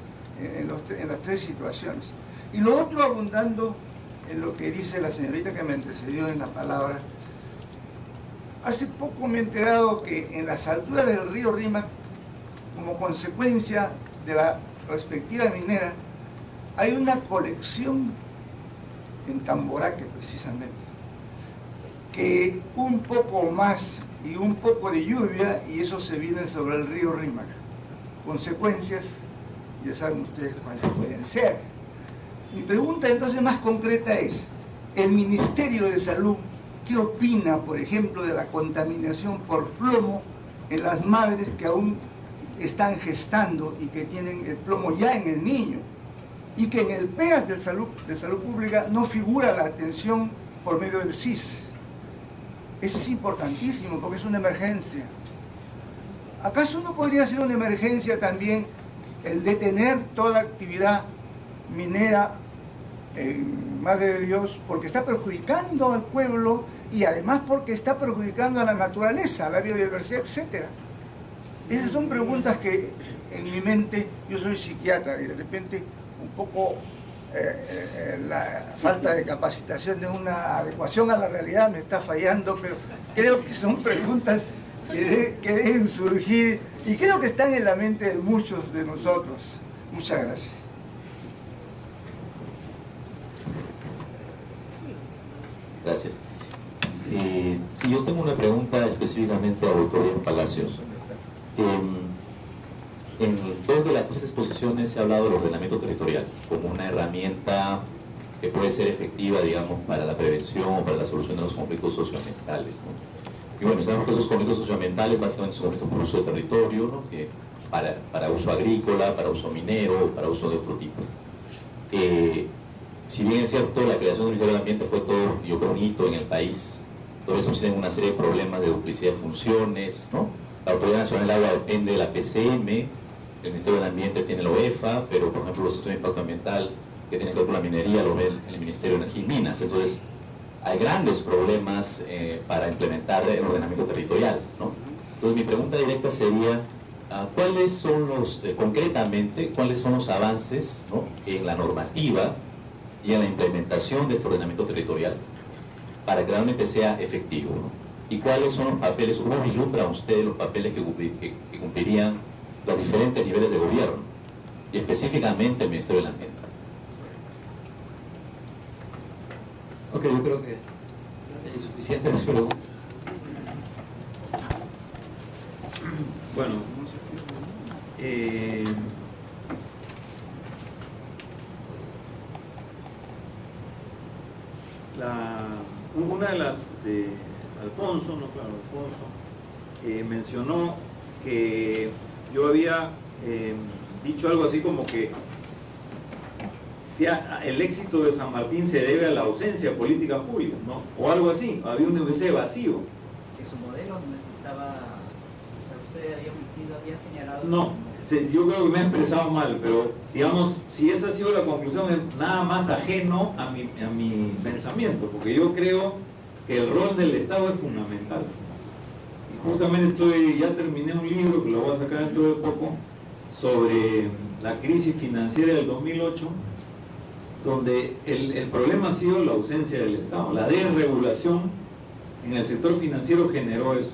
situaciones. Y lo otro, abundando en lo que dice la señorita que me antecedió en la palabra, hace poco me he enterado que en las alturas del río Rímac, como consecuencia de la respectiva minera, hay una colección en Tamboraque precisamente, que un poco más y un poco de lluvia y eso se viene sobre el río Rímac. Consecuencias, ya saben ustedes cuáles pueden ser. Mi pregunta entonces más concreta es, el Ministerio de Salud, ¿qué opina, por ejemplo, de la contaminación por plomo en las madres que aún están gestando y que tienen el plomo ya en el niño? Y que en el PEAS de salud pública no figura la atención por medio del SIS. Eso es importantísimo porque es una emergencia. ¿Acaso no podría ser una emergencia también el detener toda actividad minera en Madre de Dios, porque está perjudicando al pueblo y además porque está perjudicando a la naturaleza, a la biodiversidad, etc.? Esas son preguntas que en mi mente, yo soy psiquiatra y de repente un poco la falta de capacitación de una adecuación a la realidad me está fallando, pero creo que son preguntas que deben surgir y creo que están en la mente de muchos de nosotros. Muchas gracias. Gracias. Sí, yo tengo una pregunta específicamente a Autoridad Palacios. En 2 de las 3 exposiciones se ha hablado del ordenamiento territorial como una herramienta que puede ser efectiva, digamos, para la prevención o para la solución de los conflictos socioambientales, ¿no? Y bueno, sabemos que esos conflictos socioambientales básicamente son conflictos por uso de territorio, ¿no? Que para uso agrícola, para uso minero, para uso de otro tipo. Si bien es cierto, la creación del Ministerio del Ambiente fue todo, yo creo, un hito en el país, todavía existen una serie de problemas de duplicidad de funciones, ¿no? La Autoridad Nacional del Agua depende de la PCM, el Ministerio del Ambiente tiene la OEFA, pero por ejemplo los estudios de impacto ambiental que tienen que ver con la minería lo ve el Ministerio de Energía y Minas. Entonces hay grandes problemas para implementar el ordenamiento territorial, ¿no? Entonces mi pregunta directa sería, ¿cuáles son concretamente, cuáles son los avances, ¿no? En la normativa y en la implementación de este ordenamiento territorial para que realmente sea efectivo, ¿no? ¿Y cuáles son los papeles, o cómo vislumbran ustedes los papeles que cumplirían los diferentes niveles de gobierno y específicamente el Ministerio del Ambiente? Ok, yo creo que hay suficientes preguntas. Bueno, una de las de Alfonso, no claro, Alfonso, mencionó que yo había dicho algo así como que el éxito de San Martín se debe a la ausencia de políticas públicas, ¿no? O algo así, había un UBC vacío. Que su modelo estaba, o sea, usted había señalado... No, yo creo que me he expresado mal, pero digamos, si esa ha sido la conclusión, es nada más ajeno a mi pensamiento, porque yo creo que el rol del Estado es fundamental. Y justamente ya terminé un libro, que lo voy a sacar dentro de poco, sobre la crisis financiera del 2008, donde el problema ha sido la ausencia del Estado. La desregulación en el sector financiero generó eso.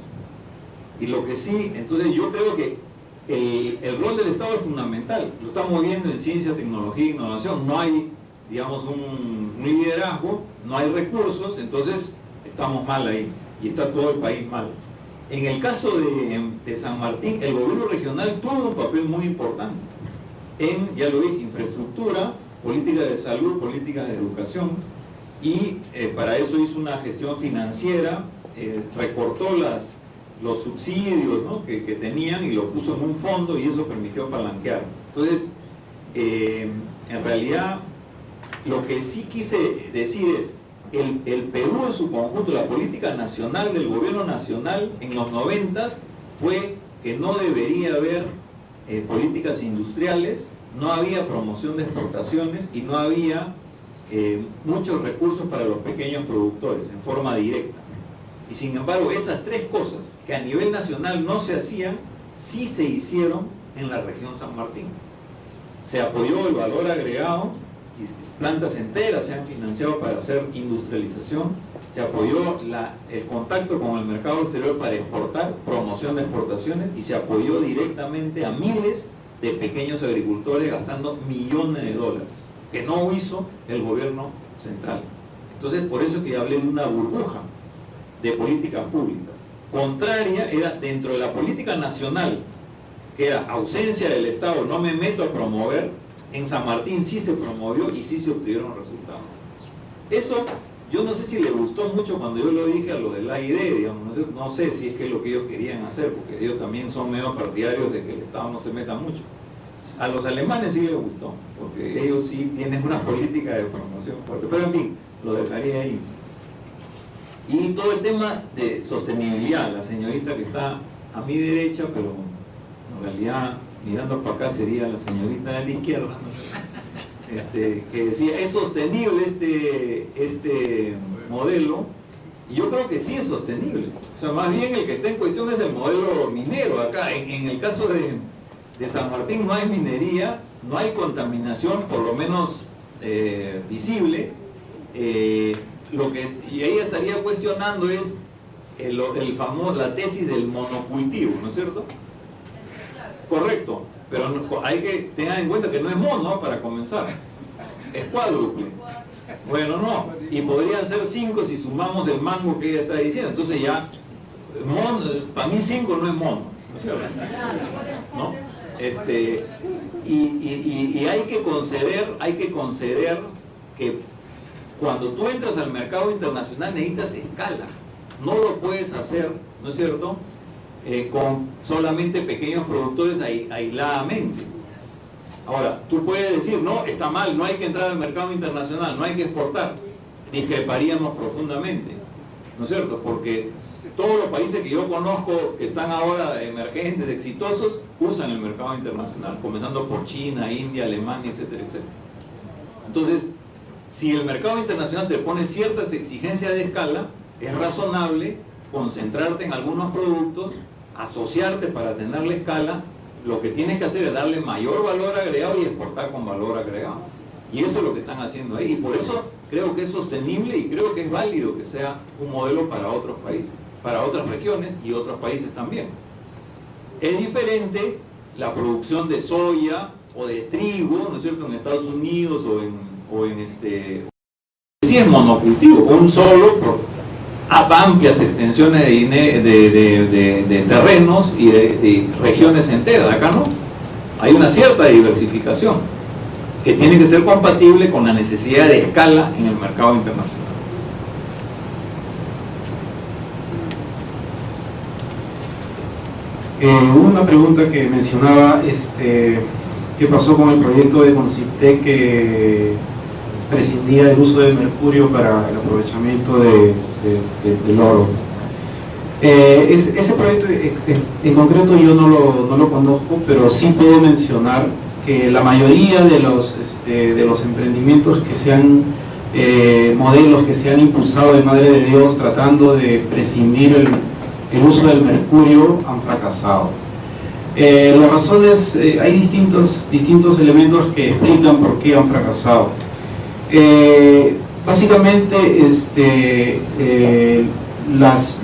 Y lo que sí, entonces yo creo que el rol del Estado es fundamental. Lo estamos viendo en ciencia, tecnología e innovación. No hay, digamos, un liderazgo, no hay recursos, entonces estamos mal ahí. Y está todo el país mal. En el caso de San Martín, el gobierno regional tuvo un papel muy importante en, ya lo dije, infraestructura, política de salud, política de educación, y para eso hizo una gestión financiera, recortó los subsidios, ¿no?, que tenían y lo puso en un fondo, y eso permitió palanquear. Entonces, en realidad, lo que sí quise decir es, el Perú en su conjunto, la política nacional del gobierno nacional en los 90s fue que no debería haber políticas industriales, no había promoción de exportaciones y no había muchos recursos para los pequeños productores en forma directa. Y sin embargo, esas tres cosas que a nivel nacional no se hacían, sí se hicieron en la región San Martín. Se apoyó el valor agregado, y plantas enteras se han financiado para hacer industrialización, se apoyó el contacto con el mercado exterior para exportar, promoción de exportaciones, y se apoyó directamente a miles de pequeños agricultores gastando millones de dólares, que no hizo el gobierno central. Entonces, por eso es que yo hablé de una burbuja de políticas públicas. Contraria era dentro de la política nacional, que era ausencia del Estado, no me meto a promover. En San Martín sí se promovió y sí se obtuvieron resultados. Eso, yo no sé si le gustó mucho cuando yo lo dije a los del AID, digamos, no sé si es que es lo que ellos querían hacer, porque ellos también son medio partidarios de que el Estado no se meta mucho. A los alemanes sí les gustó, porque ellos sí tienen una política de promoción fuerte, pero en fin, lo dejaría ahí. Y todo el tema de sostenibilidad, la señorita que está a mi derecha, pero en realidad mirando para acá sería la señorita de la izquierda, ¿no? Que decía, ¿es sostenible este modelo? Y yo creo que sí es sostenible. O sea, más bien el que está en cuestión es el modelo minero acá. En el caso de San Martín no hay minería, no hay contaminación, por lo menos visible. Y ella estaría cuestionando es la tesis del monocultivo, ¿no es cierto? Correcto, pero hay que tener en cuenta que no es mono para comenzar, es cuádruple. Bueno, no, y podrían ser 5 si sumamos el mango que ella está diciendo. Entonces ya, para mí 5 no es mono, ¿no? Y hay que conceder que cuando tú entras al mercado internacional necesitas escala, no lo puedes hacer, ¿no es cierto?, con solamente pequeños productores aisladamente. Ahora, tú puedes decir, no, está mal, no hay que entrar al mercado internacional, no hay que exportar. Discreparíamos profundamente, ¿no es cierto? Porque todos los países que yo conozco que están ahora emergentes, exitosos, usan el mercado internacional, comenzando por China, India, Alemania, etcétera, etcétera. Entonces, si el mercado internacional te pone ciertas exigencias de escala, es razonable concentrarte en algunos productos, asociarte para tener la escala. Lo que tienes que hacer es darle mayor valor agregado y exportar con valor agregado. Y eso es lo que están haciendo ahí. Y por eso creo que es sostenible y creo que es válido que sea un modelo para otros países, para otras regiones y otros países también. Es diferente la producción de soya o de trigo, ¿no es cierto?, en Estados Unidos sí es monocultivo, un solo por amplias extensiones de terrenos y de regiones enteras. Acá no, hay una cierta diversificación que tiene que ser compatible con la necesidad de escala en el mercado internacional. Hubo una pregunta que mencionaba qué pasó con el proyecto de Concitec prescindía del uso de mercurio para el aprovechamiento del oro. Ese proyecto en concreto yo no lo conozco, pero sí puedo mencionar que la mayoría de los emprendimientos que se han modelos que se han impulsado de Madre de Dios tratando de prescindir el uso del mercurio han fracasado. Las razones, hay distintos elementos que explican por qué han fracasado. Básicamente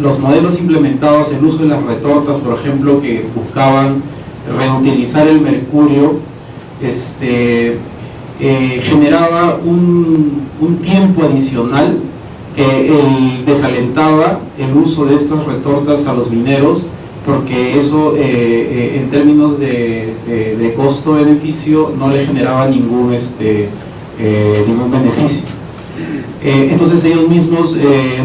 los modelos implementados, el uso de las retortas, por ejemplo, que buscaban reutilizar el mercurio, generaba un tiempo adicional que desalentaba el uso de estas retortas a los mineros, porque eso en términos de costo-beneficio no le generaba ningún beneficio. Entonces ellos mismos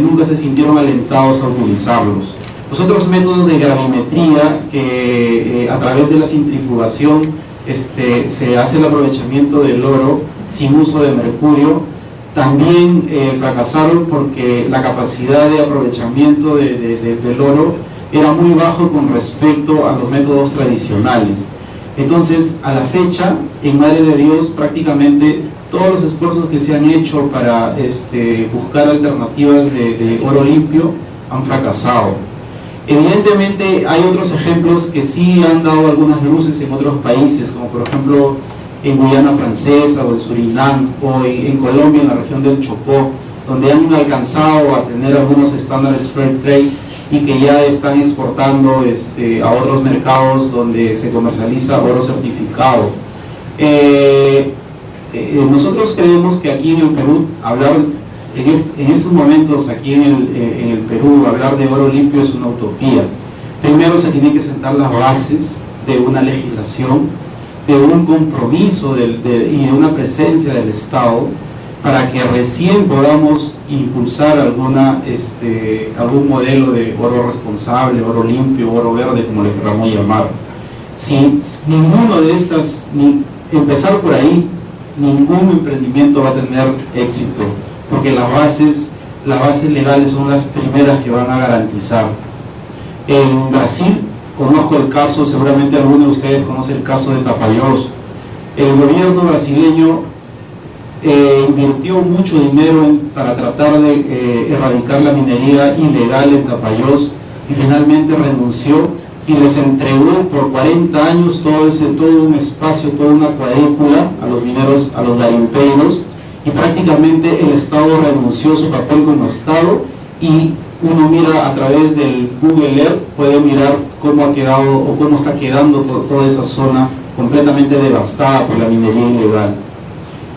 nunca se sintieron alentados a utilizarlos. Los otros métodos de gravimetría, que a través de la centrifugación se hace el aprovechamiento del oro sin uso de mercurio, también fracasaron porque la capacidad de aprovechamiento del oro era muy bajo con respecto a los métodos tradicionales. Entonces, a la fecha, en Madre de Dios, prácticamente todos los esfuerzos que se han hecho para buscar alternativas de oro limpio han fracasado. Evidentemente hay otros ejemplos que sí han dado algunas luces en otros países, como por ejemplo en Guyana Francesa o en Surinam o en Colombia, en la región del Chocó, donde han alcanzado a tener algunos estándares Fair Trade y que ya están exportando a otros mercados donde se comercializa oro certificado. Nosotros creemos que aquí en el Perú, en estos momentos aquí en el Perú, hablar de oro limpio es una utopía. Primero se tienen que sentar las bases de una legislación, de un compromiso y de una presencia del Estado, para que recién podamos impulsar algún modelo de oro responsable, oro limpio, oro verde, como le queramos llamar. Si ninguno de estas, empezar por ahí, ningún emprendimiento va a tener éxito, porque las bases legales son las primeras que van a garantizar. En Brasil, conozco el caso, seguramente alguno de ustedes conoce el caso de Tapajós. El gobierno brasileño invirtió mucho dinero para tratar de erradicar la minería ilegal en Tapajós y finalmente renunció y les entregó por 40 años todo un espacio, toda una cuadrícula a los mineros, a los garimpeiros, y prácticamente el Estado renunció a su papel como Estado, y uno mira a través del Google Earth, puede mirar cómo ha quedado o cómo está quedando toda esa zona completamente devastada por la minería ilegal.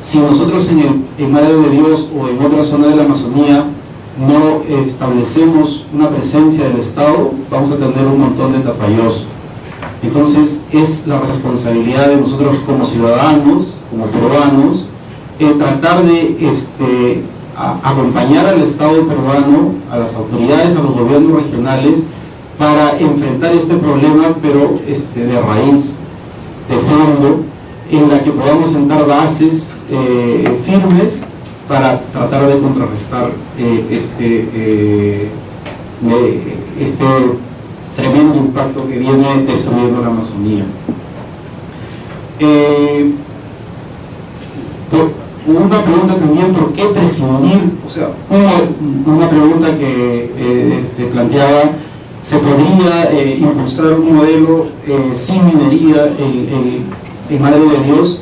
Si nosotros en Madre de Dios o en otra zona de la Amazonía no establecemos una presencia del Estado, vamos a tener un montón de Tapajós. Entonces es la responsabilidad de nosotros como ciudadanos, como peruanos, tratar de acompañar al Estado peruano, a las autoridades, a los gobiernos regionales, para enfrentar este problema, pero de raíz, de fondo, en la que podamos sentar bases firmes para tratar de contrarrestar este tremendo impacto que viene destruyendo la Amazonía. Una pregunta también, ¿por qué prescindir? O sea, una pregunta que planteaba, ¿se podría impulsar un modelo sin minería en Madre de Dios?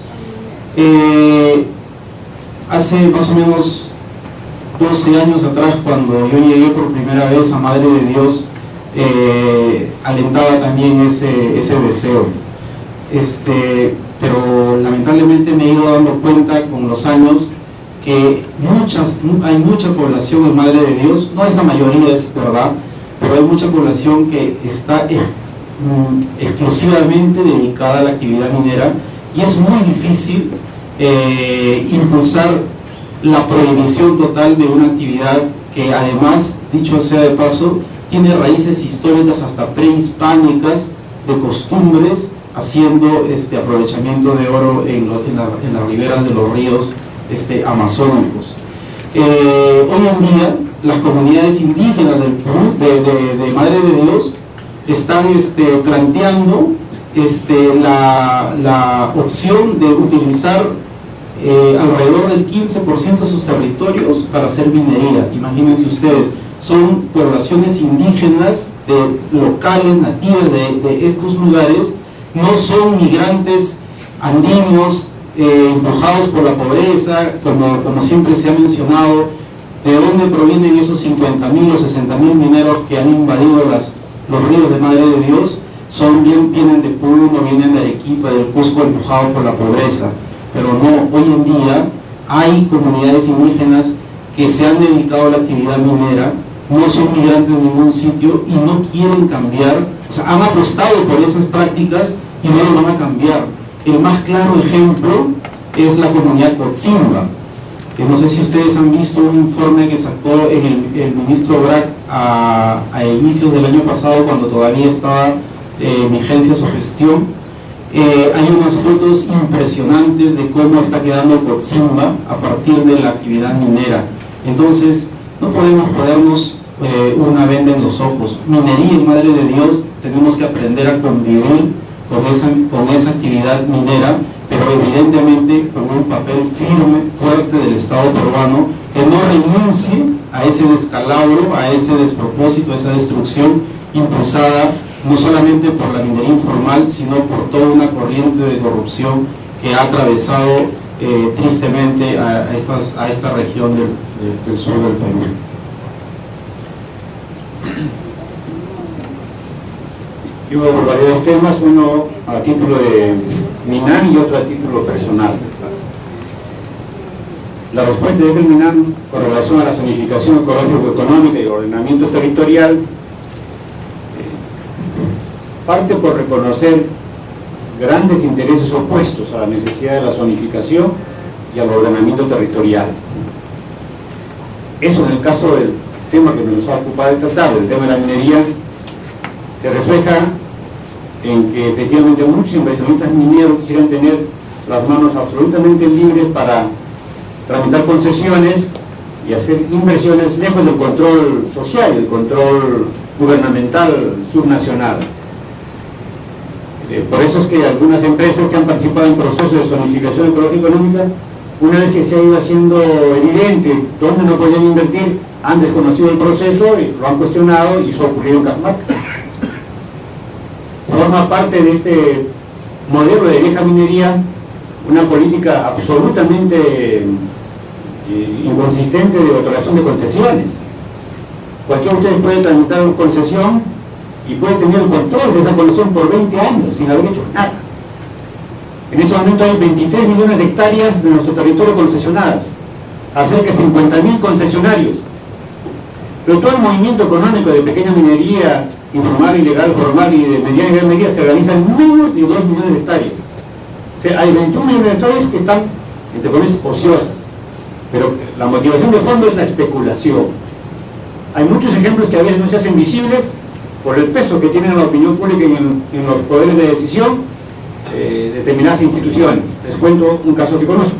Hace más o menos 12 años atrás, cuando yo llegué por primera vez a Madre de Dios, alentaba también ese deseo. Pero lamentablemente me he ido dando cuenta con los años que hay mucha población en Madre de Dios, no es la mayoría, es verdad, pero hay mucha población que está exclusivamente dedicada a la actividad minera, y es muy difícil impulsar la prohibición total de una actividad que, además, dicho sea de paso, tiene raíces históricas hasta prehispánicas, de costumbres, haciendo aprovechamiento de oro en las riberas de los ríos amazónicos. Hoy en día las comunidades indígenas de Madre de Dios están planteando la opción de utilizar alrededor del 15% de sus territorios para hacer minería. Imagínense ustedes, son poblaciones indígenas locales, nativas de estos lugares, no son migrantes andinos empujados por la pobreza, como siempre se ha mencionado. ¿De dónde provienen esos 50.000 o 60.000 mineros que han invadido los ríos de Madre de Dios? Vienen de Puno, vienen de Arequipa, del Cusco, empujados por la pobreza. Pero no, hoy en día hay comunidades indígenas que se han dedicado a la actividad minera, no son migrantes de ningún sitio y no quieren cambiar, o sea, han apostado por esas prácticas y no lo van a cambiar. El más claro ejemplo es la comunidad Cotsimba. No sé si ustedes han visto un informe que sacó el ministro Brac a inicios del año pasado, cuando todavía estaba en vigencia su gestión. Hay unas fotos impresionantes de cómo está quedando Cotsimba a partir de la actividad minera. Entonces, no podemos ponernos una venda en los ojos. Minería en Madre de Dios, tenemos que aprender a convivir con esa actividad minera, pero evidentemente con un papel firme, fuerte del Estado peruano, que no renuncie a ese descalabro, a ese despropósito, a esa destrucción impulsada no solamente por la minería informal, sino por toda una corriente de corrupción que ha atravesado tristemente a esta región del sur del Perú. Yo abordaré dos temas, uno a título de MINAM y otro a título personal. La respuesta de este MINAM con relación a la zonificación ecológico-económica y el ordenamiento territorial parte por reconocer grandes intereses opuestos a la necesidad de la zonificación y al ordenamiento territorial. Eso, en el caso del tema que nos ha ocupado esta tarde, el tema de la minería, se refleja en que efectivamente muchos inversionistas mineros quisieran tener las manos absolutamente libres para tramitar concesiones y hacer inversiones lejos del control social, el control gubernamental subnacional. Por eso es que algunas empresas que han participado en procesos de zonificación ecológico-económica, una vez que se ha ido haciendo evidente dónde no podían invertir, han desconocido el proceso y lo han cuestionado, y eso ha ocurrido en Cajamarca. Forma parte de este modelo de vieja minería una política absolutamente inconsistente de otorgación de concesiones. Cualquiera de ustedes puede tramitar una concesión y puede tener el control de esa concesión por 20 años sin haber hecho nada. En este momento hay 23 millones de hectáreas de nuestro territorio concesionadas, a cerca de 50.000 concesionarios. Pero todo el movimiento económico de pequeña minería, informal, ilegal, formal y de mediana y gran medida se realiza en menos de 2 millones de hectáreas. O sea, hay 21 millones de hectáreas que están, entre comillas, ociosas. Pero la motivación de fondo es la especulación. Hay muchos ejemplos que a veces no se hacen visibles por el peso que tienen en la opinión pública y en los poderes de decisión determinadas instituciones. Les cuento un caso que conozco.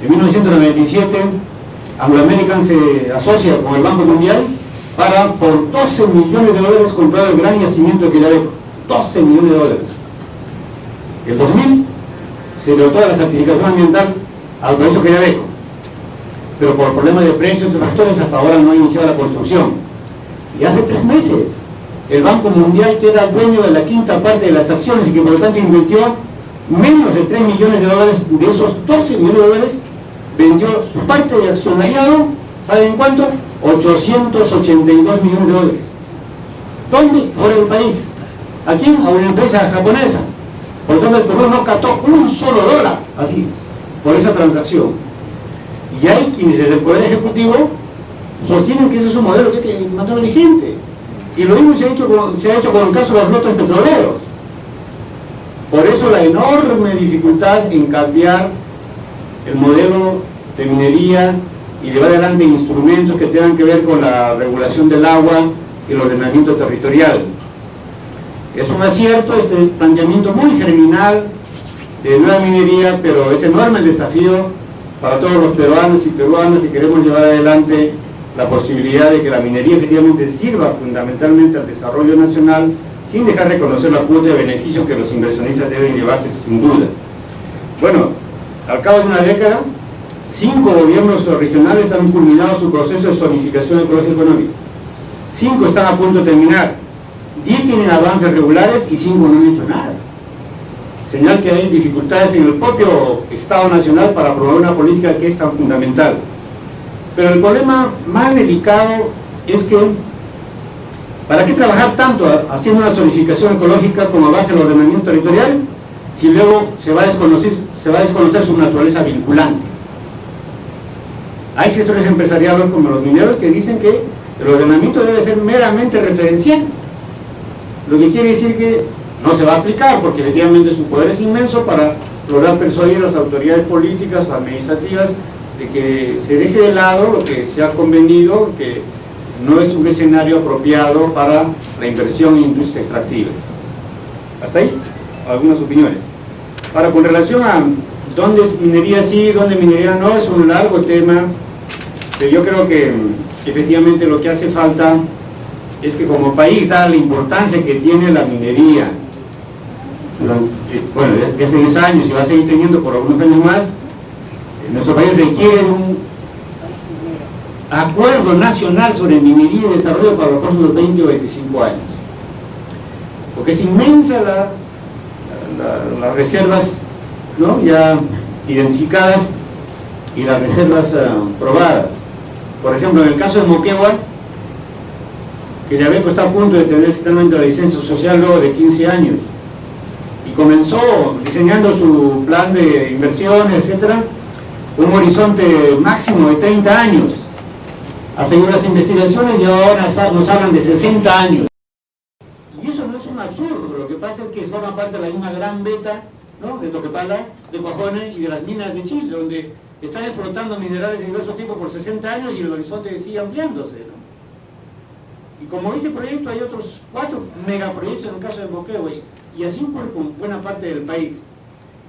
En 1997, Anglo American se asocia con el Banco Mundial para, por 12 millones de dólares, comprar el gran yacimiento de Quellaveco. 12 millones de dólares. En 2000 se le otorga la certificación ambiental al proyecto Quellaveco, pero por problemas de precios y otros factores hasta ahora no ha iniciado la construcción. Y hace 3 meses el Banco Mundial, que era dueño de la quinta parte de las acciones y que por lo tanto invirtió menos de 3 millones de dólares, de esos 12 millones de dólares, vendió su parte de accionariado, ¿saben cuánto? 882 millones de dólares. ¿Dónde? Fuera del país. ¿A quién? A una empresa japonesa. Por lo tanto, el Perú no captó un solo dólar, así, por esa transacción. Y hay quienes desde el Poder Ejecutivo sostienen que ese es un modelo que hay que mantener vigente. Y lo mismo se ha hecho con el caso de los lotes petroleros. Por eso la enorme dificultad en cambiar el modelo de minería y llevar adelante instrumentos que tengan que ver con la regulación del agua y el ordenamiento territorial. Es un acierto este planteamiento muy germinal de nueva minería, pero es enorme el desafío para todos los peruanos y peruanas que queremos llevar adelante la posibilidad de que la minería efectivamente sirva fundamentalmente al desarrollo nacional, sin dejar de reconocer la cuota de beneficio que los inversionistas deben llevarse sin duda. Bueno, al cabo de una década, 5 gobiernos regionales han culminado su proceso de zonificación ecológica económica. 5 están a punto de terminar, 10 tienen avances regulares y 5 no han hecho nada. Señal que hay dificultades en el propio Estado Nacional para aprobar una política que es tan fundamental. Pero el problema más delicado es que ¿para qué trabajar tanto haciendo una zonificación ecológica como base del ordenamiento territorial si luego se va a desconocer su naturaleza vinculante? Hay sectores empresariales como los mineros que dicen que el ordenamiento debe ser meramente referencial, lo que quiere decir que no se va a aplicar porque efectivamente su poder es inmenso para lograr persuadir a las autoridades políticas, administrativas, de que se deje de lado lo que se ha convenido, que no es un escenario apropiado para la inversión en industrias extractivas. Hasta ahí, algunas opiniones. Ahora, con relación a dónde es minería sí, dónde minería no, es un largo tema, pero yo creo que efectivamente lo que hace falta es que como país, dada la importancia que tiene la minería, bueno, desde hace 10 años y va a seguir teniendo por algunos años más, nuestro país requiere un acuerdo nacional sobre minería y desarrollo para los próximos 20 o 25 años. Porque es inmensa las reservas, ¿no?, ya identificadas y las reservas probadas. Por ejemplo, en el caso de Moquegua, que Yabeco está a punto de tener finalmente la licencia social luego de 15 años, y comenzó diseñando su plan de inversiones, etcétera, un horizonte máximo de 30 años. Ha seguido las investigaciones y ahora nos hablan de 60 años. Y eso no es un absurdo, lo que pasa es que forma parte de la misma gran beta, ¿no?, de Toquepala, de Cuajone y de las minas de Chile, donde están explotando minerales de diversos tipos por 60 años y el horizonte sigue ampliándose, ¿no? Y como ese proyecto hay otros 4 megaproyectos en el caso de Moquegua, y así ocurre con buena parte del país.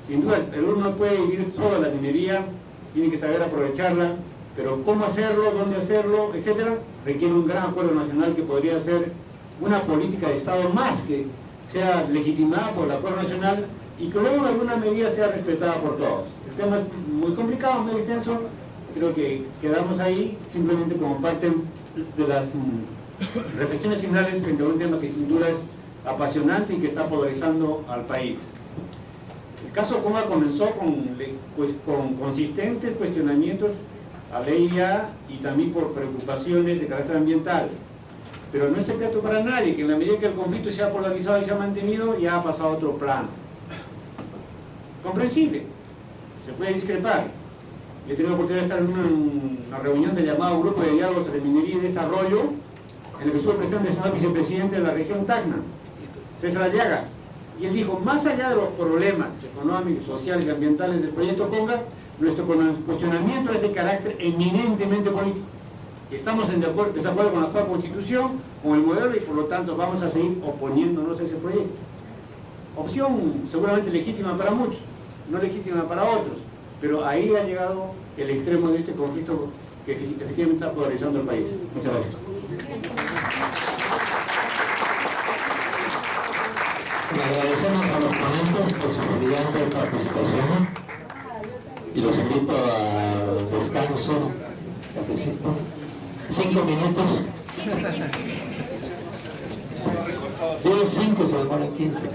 Sin duda, el Perú no puede vivir solo de la minería, tiene que saber aprovecharla, pero cómo hacerlo, dónde hacerlo, etcétera, requiere un gran acuerdo nacional que podría ser una política de Estado más que sea legitimada por el acuerdo nacional y que luego en alguna medida sea respetada por todos. El tema es muy complicado, muy extenso, creo que quedamos ahí simplemente como parte de las reflexiones finales frente a un tema que sin duda es apasionante y que está polarizando al país. El caso Conga comenzó con consistentes cuestionamientos a Leia y también por preocupaciones de carácter ambiental. Pero no es secreto para nadie que en la medida que el conflicto se ha polarizado y se ha mantenido, ya ha pasado a otro plano. Comprensible, se puede discrepar. Yo he tenido la oportunidad de estar en una reunión del llamado Grupo de Diálogo sobre Minería y Desarrollo, en el que estuvo presente el señor vicepresidente de la región Tacna, César Aliaga, y él dijo, más allá de los problemas económicos, sociales y ambientales del proyecto Conga, nuestro cuestionamiento es de carácter eminentemente político. Estamos en desacuerdo con la actual Constitución, con el modelo, y por lo tanto vamos a seguir oponiéndonos a ese proyecto. Opción seguramente legítima para muchos, no legítima para otros, pero ahí ha llegado el extremo de este conflicto que efectivamente está polarizando el país. Muchas gracias. Agradecemos a los ponentes por su brillante participación y los invito a descanso, cafecito, 5 minutos. Digo 5, se demoran 15.